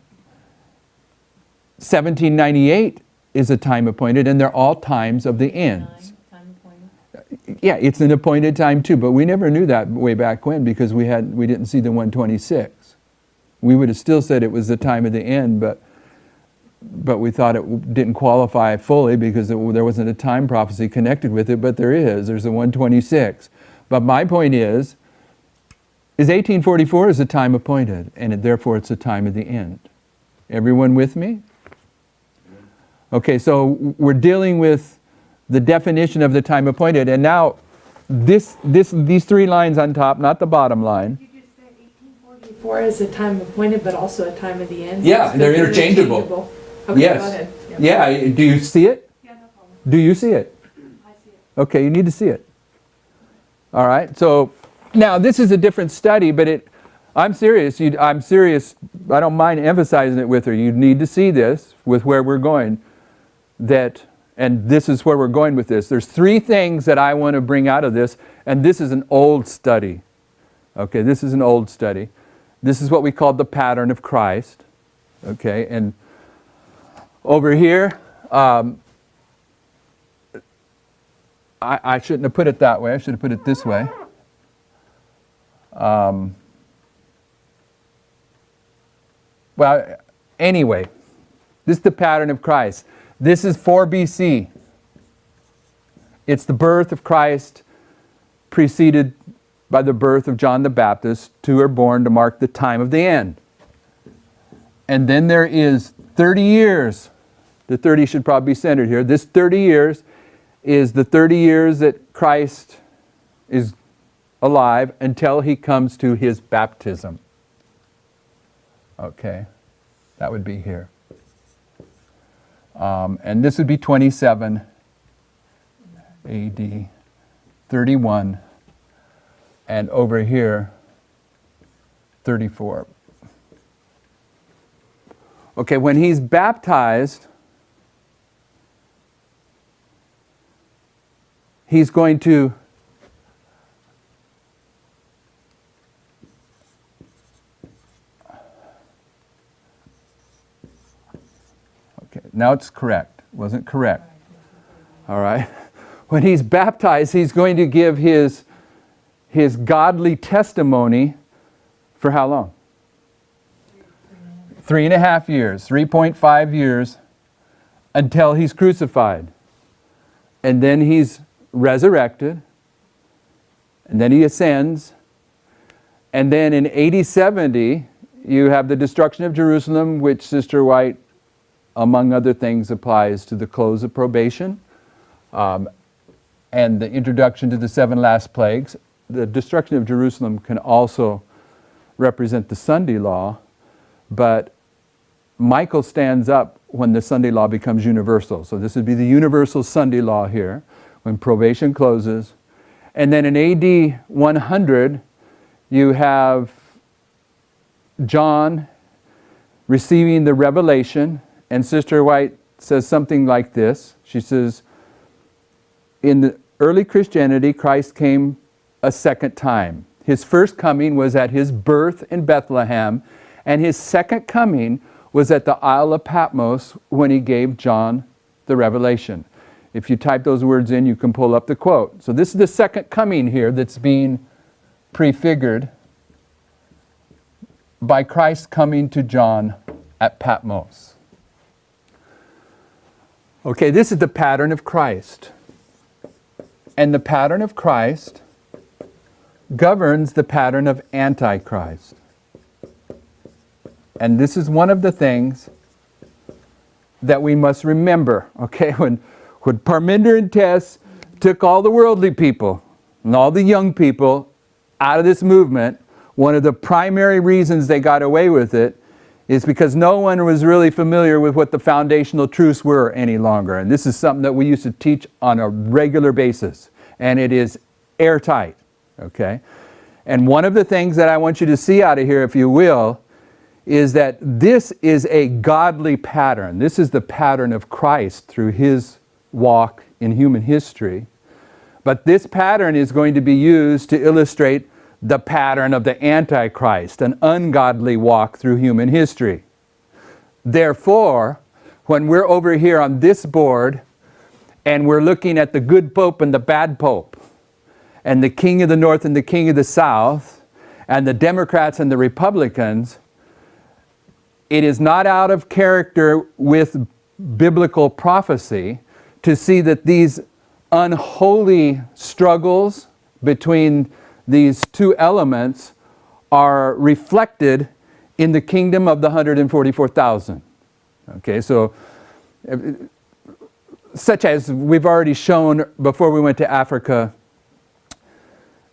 1798 is a time appointed, and they're all times of the ends. Time appointed. Yeah, it's an appointed time too, but we never knew that way back when because we didn't see the 126. We would have still said it was the time of the end, but we thought it didn't qualify fully because there wasn't a time prophecy connected with it, but there is. There's a 126. But my point is 1844 is a time appointed, and therefore it's a time of the end. Everyone with me? Okay, so we're dealing with the definition of the time appointed, and now these three lines on top, not the bottom line. You just said 1844 is a time appointed, but also a time of the end. Yeah, they're interchangeable. Okay, Yes. go ahead. Yeah, do you see it? Yeah, no problem. Do you see it? I see it. Okay, you need to see it. All right, so now this is a different study, but I'm serious. I'm serious. I don't mind emphasizing it with her. You need to see this with where we're going. And this is where we're going with this. There's three things that I want to bring out of this, and this is an old study. Okay, this is an old study. This is what we call the pattern of Christ. Okay, and over here, I shouldn't have put it that way. I should have put it this way. Well, anyway, this is the pattern of Christ. This is 4 BC. It's the birth of Christ preceded by the birth of John the Baptist. 2 are born to mark the time of the end. And then there is 30 years. The 30 should probably be centered here. This 30 years is the 30 years that Christ is alive until he comes to his baptism. Okay, that would be here. And this would be 27 AD, 31, and over here, 34. Okay, when he's baptized, he's going to now it's correct. Wasn't correct. All right. When he's baptized, he's going to give his godly testimony for how long? 3.5 years, 3.5 years, until he's crucified. And then he's resurrected. And then he ascends. And then in AD 70, you have the destruction of Jerusalem, which Sister White, among other things, applies to the close of probation and the introduction to the 7 last plagues. The destruction of Jerusalem can also represent the Sunday law, but Michael stands up when the Sunday law becomes universal. So this would be the universal Sunday law here, when probation closes. And then in AD 100, you have John receiving the revelation. And Sister White says something like this. She says, in the early Christianity, Christ came a second time. His first coming was at his birth in Bethlehem, and his second coming was at the Isle of Patmos when he gave John the revelation. If you type those words in, you can pull up the quote. So this is the second coming here that's being prefigured by Christ coming to John at Patmos. Okay, this is the pattern of Christ. And the pattern of Christ governs the pattern of Antichrist. And this is one of the things that we must remember. Okay, when Parminder and Tess took all the worldly people and all the young people out of this movement, one of the primary reasons they got away with it is because no one was really familiar with what the foundational truths were any longer. And this is something that we used to teach on a regular basis. And it is airtight, okay? And one of the things that I want you to see out of here, if you will, is that this is a godly pattern. This is the pattern of Christ through his walk in human history. But this pattern is going to be used to illustrate the pattern of the Antichrist, an ungodly walk through human history. Therefore, when we're over here on this board and we're looking at the good pope and the bad pope, and the king of the north and the king of the south, and the Democrats and the Republicans, it is not out of character with biblical prophecy to see that these unholy struggles between these two elements are reflected in the kingdom of the 144,000. Okay, so such as we've already shown before we went to Africa,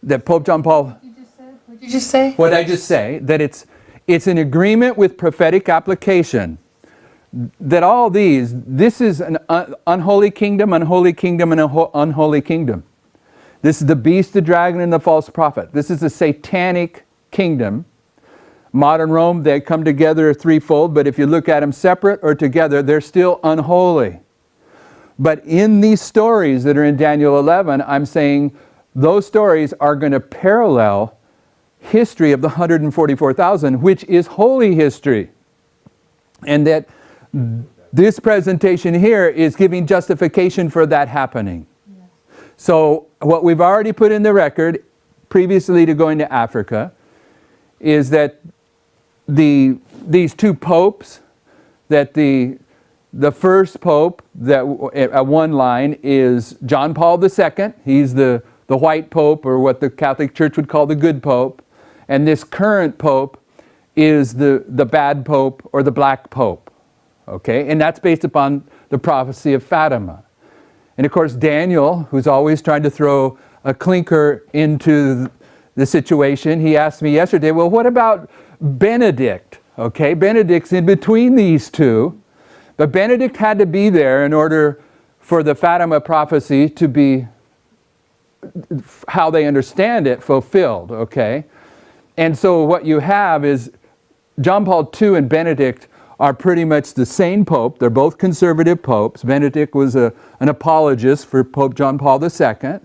that Pope John Paul... What did you just say? What I just say, that it's an agreement with prophetic application. That all this is an unholy kingdom, and an unholy kingdom. This is the beast, the dragon, and the false prophet. This is a satanic kingdom. Modern Rome, they come together threefold, but if you look at them separate or together, they're still unholy. But in these stories that are in Daniel 11, I'm saying those stories are going to parallel history of the 144,000, which is holy history. And that this presentation here is giving justification for that happening. So what we've already put in the record, previously to going to Africa, is that these two popes, that the first pope, that at one line is John Paul II. He's the the white pope, or what the Catholic Church would call the good pope, and this current pope is the bad pope or the black pope. Okay, and that's based upon the prophecy of Fatima. And of course, Daniel, who's always trying to throw a clinker into the situation, he asked me yesterday, well, what about Benedict? Okay, Benedict's in between these two, but Benedict had to be there in order for the Fatima prophecy to be, how they understand it, fulfilled, okay? And so what you have is John Paul II and Benedict are pretty much the same pope. They're both conservative popes. Benedict was an apologist for Pope John Paul II.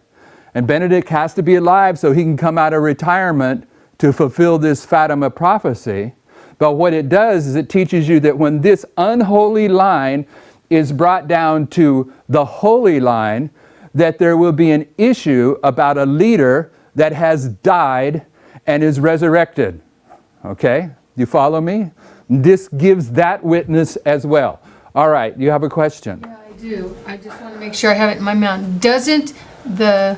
And Benedict has to be alive so he can come out of retirement to fulfill this Fatima prophecy. But what it does is it teaches you that when this unholy line is brought down to the holy line, that there will be an issue about a leader that has died and is resurrected. Okay? You follow me? This gives that witness as well. All right, you have a question? Yeah, I do. I just want to make sure I have it in my mind. Doesn't the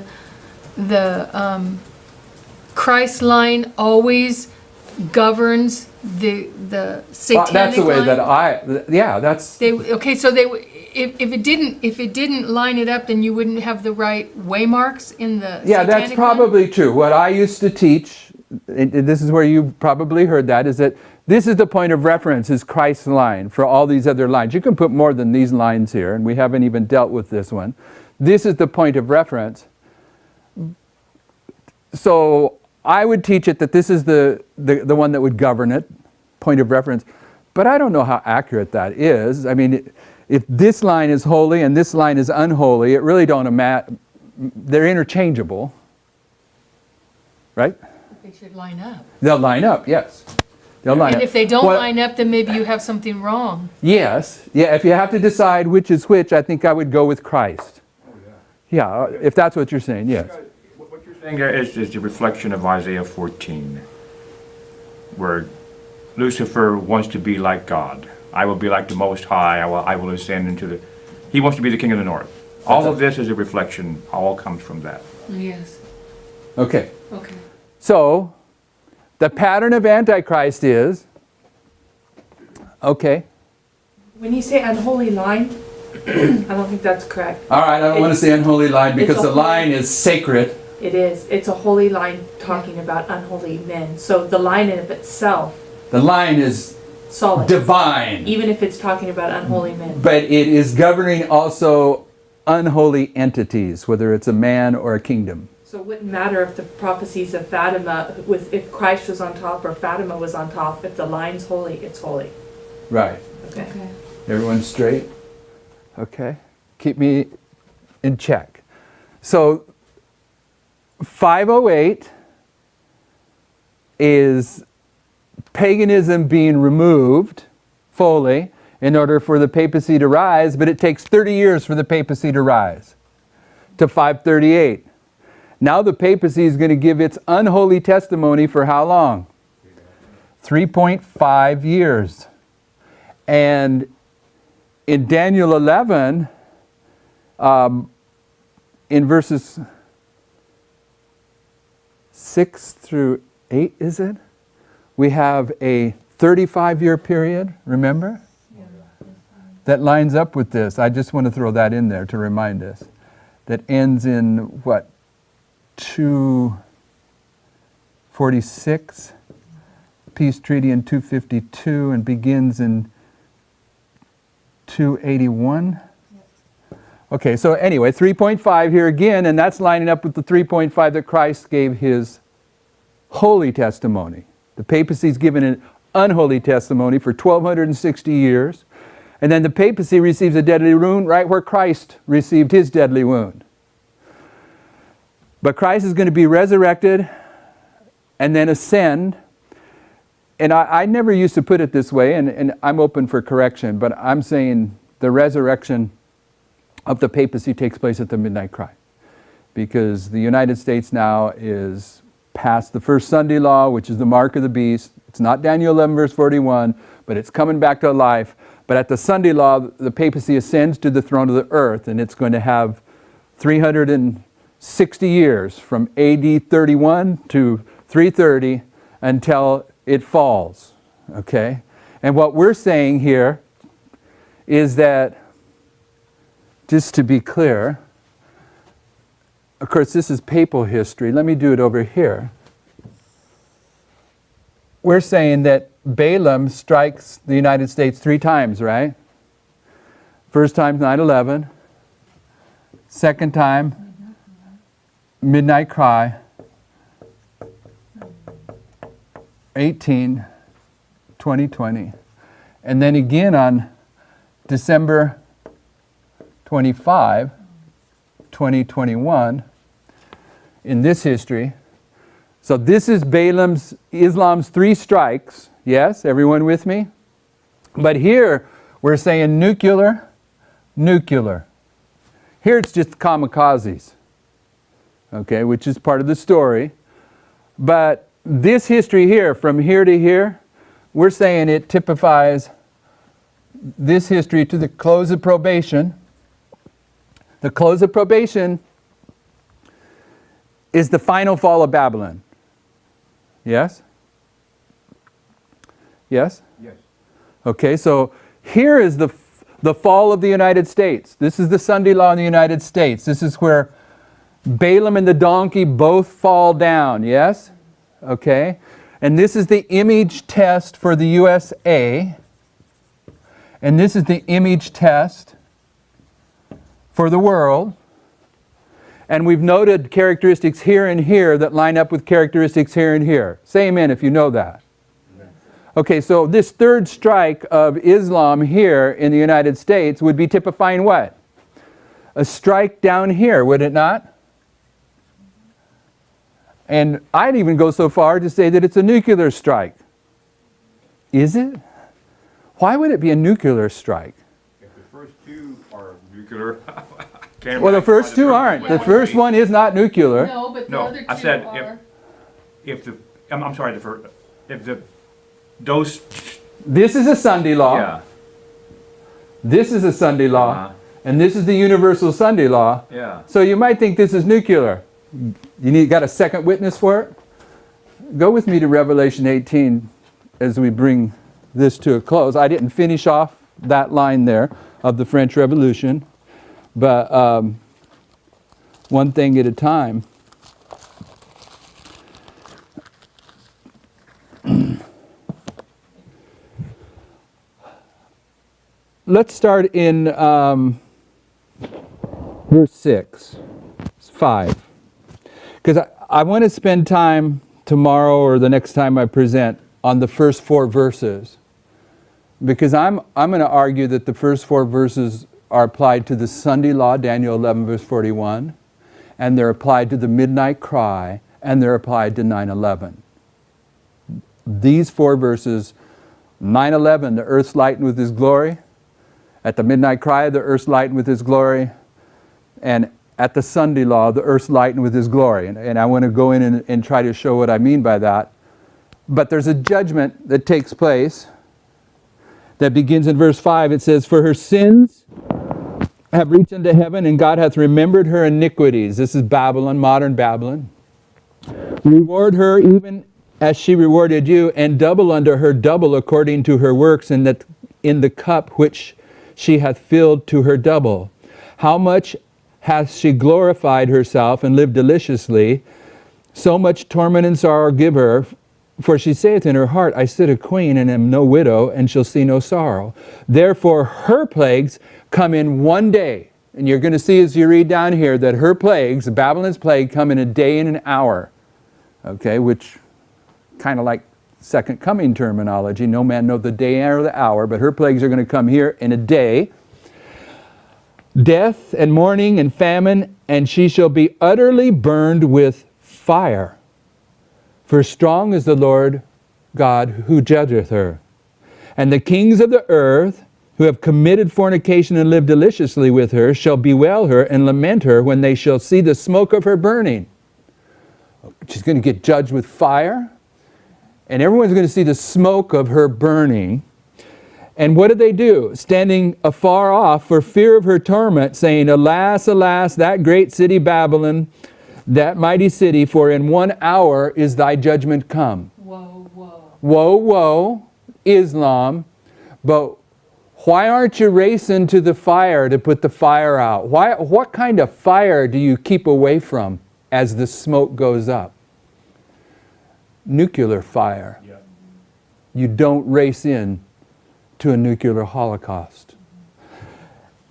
Christ line always governs the satanic That's the way line? that's... If it didn't line it up, then you wouldn't have the right waymarks in the Yeah, satanic that's probably true. What I used to teach, and this is where you've probably heard that, is that this is the point of reference, is Christ's line for all these other lines. You can put more than these lines here, and we haven't even dealt with this one. This is the point of reference. So I would teach it that this is the one that would govern it, point of reference. But I don't know how accurate that is. I mean, if this line is holy and this line is unholy, it really don't matter. They're interchangeable, right? They should line up. They'll line up, yes. They'll line And up. if they don't Well, line up, then maybe you have something wrong. Yes. Yeah, if you have to decide which is which, I think I would go with Christ. Yeah, if that's what you're saying, yes. What you're saying there is the reflection of Isaiah 14, where Lucifer wants to be like God. I will be like the Most High. I will ascend into the... He wants to be the king of the north. All of this is a reflection. All comes from that. Yes. Okay. Okay. So, the pattern of Antichrist is, okay. When you say unholy line, I don't think that's correct. All right, I don't want to say unholy line because It's a the line is sacred. It is. It's a holy line talking about unholy men. So the line in of itself, The line is solid. divine, Even if it's talking about unholy men. but it is governing also unholy entities, whether it's a man or a kingdom. So it wouldn't matter if the prophecies of Fatima, if Christ was on top or Fatima was on top. If the line's holy, it's holy. Right. Okay. Okay. Everyone straight? Okay. Keep me in check. So 508 is paganism being removed fully in order for the papacy to rise, but it takes 30 years for the papacy to rise to 538. Now the papacy is going to give its unholy testimony for how long? 3.5 years. And in Daniel 11, in verses 6 through 8, is it? We have a 35-year period, remember? That lines up with this. I just want to throw that in there to remind us. That ends in, what, 246? Peace treaty in 252 and begins in 281. Okay, so anyway, 3.5 here again, and that's lining up with the 3.5 that Christ gave his holy testimony. The papacy's given an unholy testimony for 1260 years, and then the papacy receives a deadly wound right where Christ received his deadly wound. But Christ is going to be resurrected and then ascend. And I never used to put it this way, and I'm open for correction, but I'm saying the resurrection of the papacy takes place at the midnight cry. Because the United States now is past the first Sunday law, which is the mark of the beast. It's not Daniel 11 verse 41, but it's coming back to life. But at the Sunday law, the papacy ascends to the throne of the earth, and it's going to have 300 and 60 years, from AD 31 to 330 until it falls, okay? And what we're saying here is that, just to be clear, of course this is papal history, let me do it over here. We're saying that Balaam strikes the United States 3 times, right? First time 9/11, second time midnight cry, 2020, and then again on December 25, 2021, in this history. So this is Islam's 3 strikes. Yes, everyone with me? But here we're saying nuclear. Here it's just kamikazes, okay, which is part of the story. But this history here, from here to here, we're saying it typifies this history to the close of probation. The close of probation is the final fall of Babylon. Yes? Yes? Yes. Okay, so here is the fall of the United States. This is the Sunday law in the United States. This is where Balaam and the donkey both fall down. Yes? Okay. And this is the image test for the USA. And this is the image test for the world. And we've noted characteristics here and here that line up with characteristics here and here. Say amen if you know that. Okay, so this 3rd strike of Islam here in the United States would be typifying what? A strike down here, would it not? And I'd even go so far to say that it's a nuclear strike. Is it? Why would it be a nuclear strike? If the first 2 are nuclear, Well, the first 2 aren't. The first one is not nuclear. No, but the No, other 2 I said are. I'm sorry, if the those, This is a Sunday law. yeah, This is a Sunday law. Uh-huh. And this is the universal Sunday law. yeah. So you might think this is nuclear. Got a second witness for it? Go with me to Revelation 18 as we bring this to a close. I didn't finish off that line there of the French Revolution, but one thing at a time. Let's start in verse 6, 5. Because I want to spend time tomorrow or the next time I present on the first 4 verses. Because I'm going to argue that the first 4 verses are applied to the Sunday law, Daniel 11 verse 41, and they're applied to the midnight cry, and they're applied to 9/11. These 4 verses, 9/11, the earth's lightened with His glory. At the midnight cry, the earth's lightened with His glory. And at the Sunday law, the earth's lightened with His glory. And I want to go in and try to show what I mean by that. But there's a judgment that takes place that begins in verse 5. It says, "For her sins have reached unto heaven, and God hath remembered her iniquities." This is Babylon, modern Babylon. "Reward her even as she rewarded you, and double unto her double according to her works, in the cup which she hath filled to her double. How much hath she glorified herself and lived deliciously? So much torment and sorrow give her. For she saith in her heart, I sit a queen and am no widow, and shall see no sorrow. Therefore her plagues come in one day." And you're going to see as you read down here that her plagues, Babylon's plague, come in a day and an hour. Okay, which kind of like second coming terminology. No man know the day or the hour, but her plagues are going to come here in a day. "Death and mourning and famine, and she shall be utterly burned with fire. For strong is the Lord God who judgeth her. And the kings of the earth, who have committed fornication and lived deliciously with her, shall bewail her and lament her when they shall see the smoke of her burning." She's going to get judged with fire, and everyone's going to see the smoke of her burning. And what did they do? Standing afar off for fear of her torment, saying, Alas, alas, that great city Babylon, that mighty city, for in 1 hour is thy judgment come. Whoa, whoa. Woe, woe, Islam. But why aren't you racing to the fire to put the fire out? What kind of fire do you keep away from as the smoke goes up? Nuclear fire. Yeah. You don't race in to a nuclear holocaust.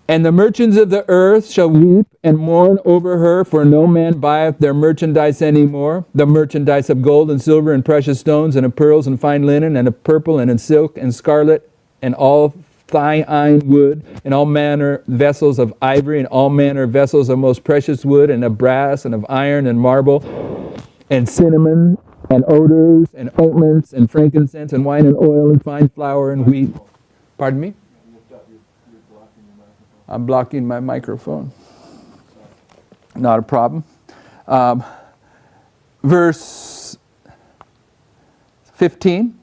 And the merchants of the earth shall weep and mourn over her, for no man buyeth their merchandise any more, the merchandise of gold and silver and precious stones and of pearls and fine linen and of purple and in silk and scarlet and all thine wood and all manner vessels of ivory and all manner vessels of most precious wood and of brass and of iron and marble and cinnamon and odors and ointments and frankincense and wine and oil and fine flour and wheat. Pardon me? I'm blocking my microphone. Not a problem. Verse 15.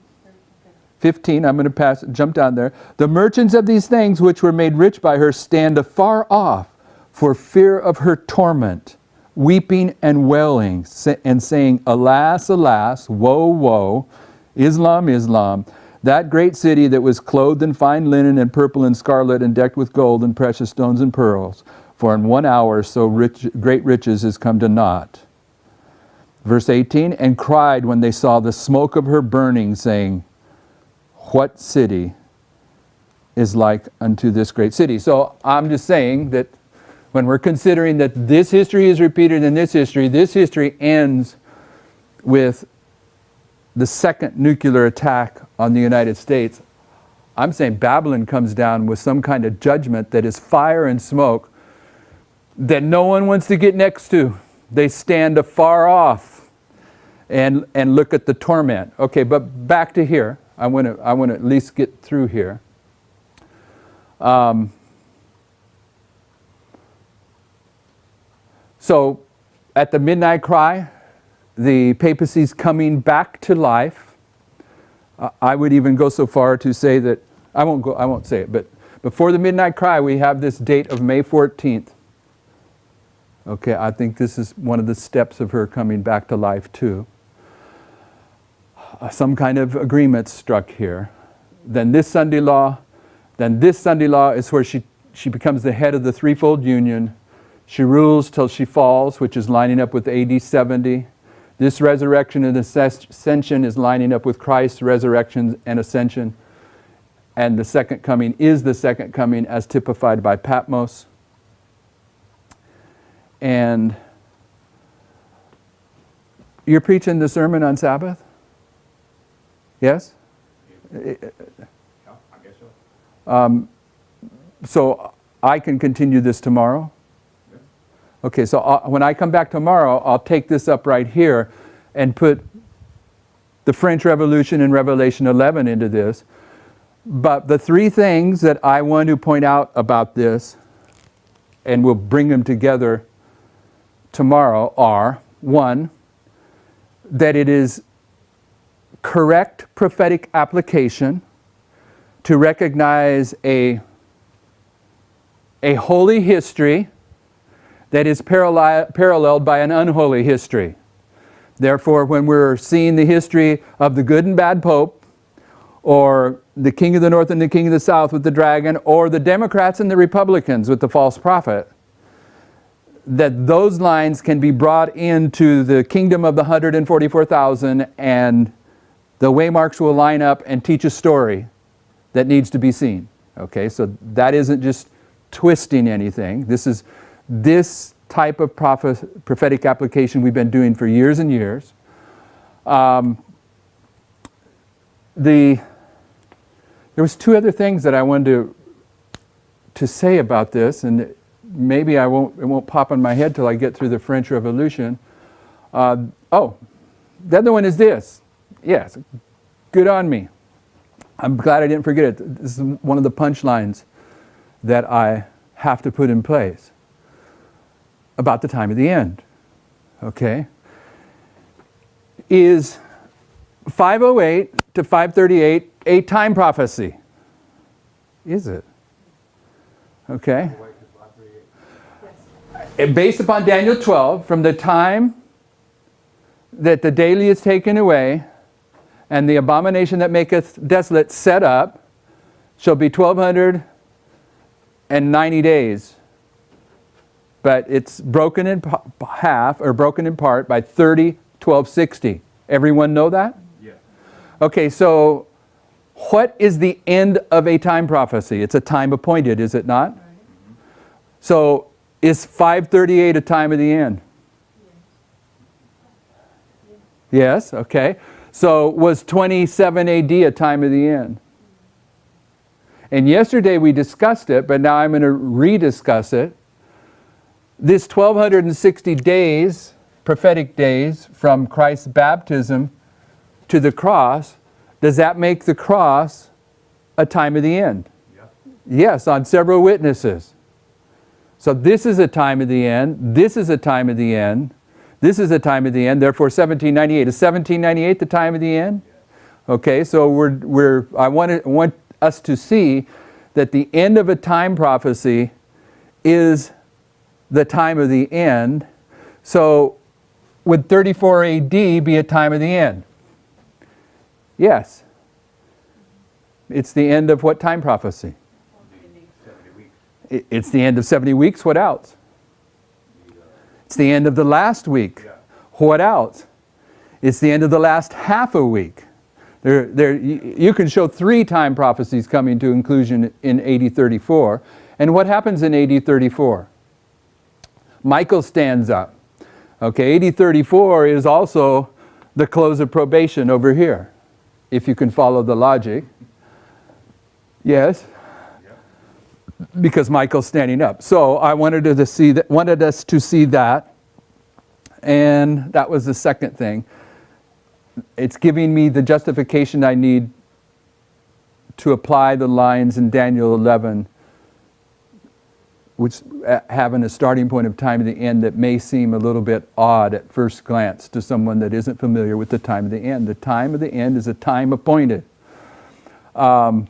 15, I'm going to jump down there. The merchants of these things which were made rich by her stand afar off for fear of her torment, weeping and wailing, and saying, Alas, alas, woe, woe, Islam, Islam, that great city that was clothed in fine linen and purple and scarlet and decked with gold and precious stones and pearls. For in 1 hour so great riches is come to naught. Verse 18, and cried when they saw the smoke of her burning, saying, What city is like unto this great city? So I'm just saying that when we're considering that this history is repeated in this history ends with the second nuclear attack on the United States. I'm saying Babylon comes down with some kind of judgment that is fire and smoke that no one wants to get next to. They stand afar off and look at the torment. Okay, but back to here. I want to at least get through here. So at the midnight cry, the papacy's coming back to life. I would even go so far to say that, I won't say it, but before the midnight cry, we have this date of May 14th. Okay, I think this is one of the steps of her coming back to life too. Some kind of agreement struck here. Then this Sunday law is where she becomes the head of the threefold union. She rules till she falls, which is lining up with AD 70. This resurrection and ascension is lining up with Christ's resurrection and ascension. And the second coming is the second coming as typified by Patmos. And you're preaching the sermon on Sabbath? Yes? Yeah, I guess so. So I can continue this tomorrow? Okay, so when I come back tomorrow, I'll take this up right here and put the French Revolution and Revelation 11 into this. But the three things that I want to point out about this, and we'll bring them together tomorrow, are, one, that it is correct prophetic application to recognize a holy history that is paralleled by an unholy history. Therefore, when we're seeing the history of the good and bad pope, or the king of the north and the king of the south with the dragon, or the Democrats and the Republicans with the false prophet, that those lines can be brought into the kingdom of the 144,000, and the waymarks will line up and teach a story that needs to be seen. Okay, so that isn't just twisting anything. This type of prophetic application we've been doing for years and years. There was two other things that I wanted to say about this, and maybe it won't pop in my head till I get through the French Revolution. The other one is this. Yes, good on me. I'm glad I didn't forget it. This is one of the punchlines that I have to put in place about the time of the end. Okay? Is 508 to 538 a time prophecy? is it? Okay. And based upon Daniel 12, from the time that the daily is taken away, and the abomination that maketh desolate set up, shall be 1290 days. But it's broken in half, or broken in part, by 30/1260. Everyone know that? Yeah. Okay, so what is the end of a time prophecy? It's a time appointed, is it not? So is 538 a time of the end? Yes, okay. So was 27 AD a time of the end? And yesterday we discussed it, but now I'm going to rediscuss it. This 1260 days, prophetic days, from Christ's baptism to the cross, does that make the cross a time of the end? Yeah. Yes, on several witnesses. So this is a time of the end, this is a time of the end, this is a time of the end, therefore 1798. Is 1798 the time of the end? Okay, so I want us to see that the end of a time prophecy is the time of the end. So would 34 AD be a time of the end? Yes. It's the end of what time prophecy? 70 weeks. It's the end of 70 weeks. What else? It's the end of the last week. Yeah. What else? It's the end of the last half a week. You can show 3 time prophecies coming to conclusion in AD 34. And what happens in AD 34? Michael stands up. Okay, AD 34 is also the close of probation over here, if you can follow the logic. Yes? Because Michael's standing up. So I wanted us to see that. And that was the second thing. It's giving me the justification I need to apply the lines in Daniel 11, which having a starting point of time of the end that may seem a little bit odd at first glance to someone that isn't familiar with the time of the end. The time of the end is a time appointed. That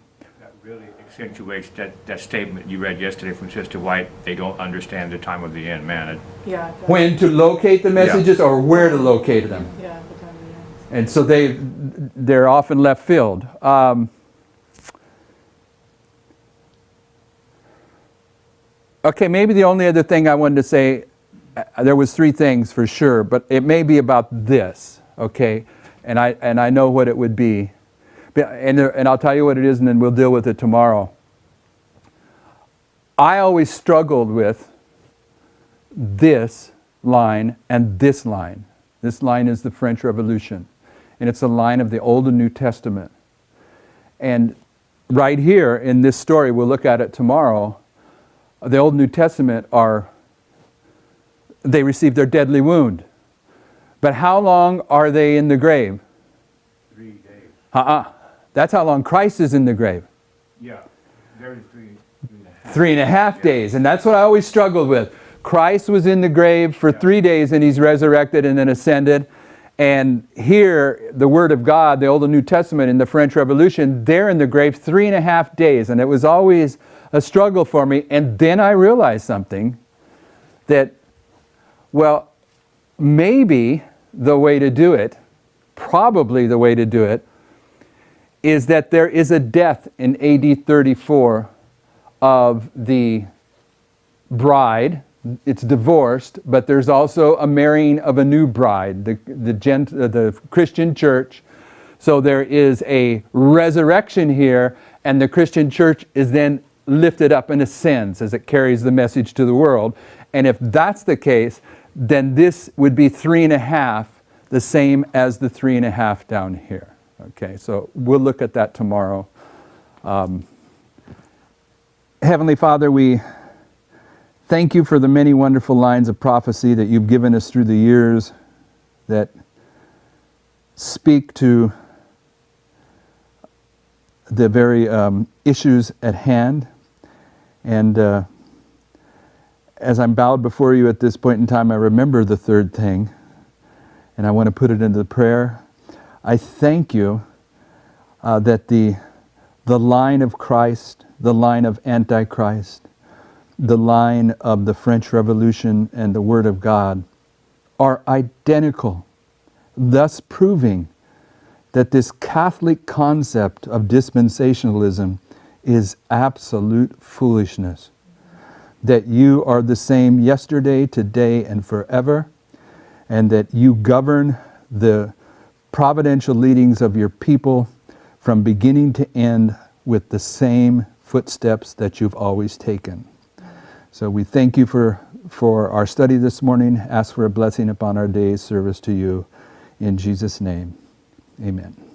really accentuates that statement you read yesterday from Sister White. They don't understand the time of the end, man. Yeah. When to locate the messages or where to locate them. Yeah, the time of the end. And so they're often left field. Okay, maybe the only other thing I wanted to say, there was 3 things for sure, but it may be about this, okay? And I know what it would be. And I'll tell you what it is, and then we'll deal with it tomorrow. I always struggled with this line and this line. This line is the French Revolution, and it's a line of the Old and New Testament. And right here in this story, we'll look at it tomorrow, the Old and New Testament they received their deadly wound. But how long are they in the grave? 3 days. That's how long Christ is in the grave. Yeah. There is 3.5. 3.5 days. And that's what I always struggled with. Christ was in the grave for 3 days and he's resurrected and then ascended. And here, the Word of God, the Old and New Testament in the French Revolution, they're in the grave 3.5 days. And it was always a struggle for me. And then I realized something, that, well, maybe the way to do it, probably the way to do it, is that there is a death in AD 34 of the bride. It's divorced, but there's also a marrying of a new bride, the Christian church. So there is a resurrection here, and the Christian church is then lifted up and ascends as it carries the message to the world. And if that's the case, then this would be 3.5, the same as the 3.5 down here. Okay, so we'll look at that tomorrow. Heavenly Father, we thank you for the many wonderful lines of prophecy that you've given us through the years that speak to the very issues at hand. And as I'm bowed before you at this point in time, I remember the third thing, and I want to put it into the prayer. I thank you that the line of Christ, the line of Antichrist, the line of the French Revolution and the Word of God are identical, thus proving that this Catholic concept of dispensationalism is absolute foolishness. That you are the same yesterday, today, and forever, and that you govern the providential leadings of your people from beginning to end with the same footsteps that you've always taken. So we thank you for our study this morning. Ask for a blessing upon our day's service to you. In Jesus' name, amen.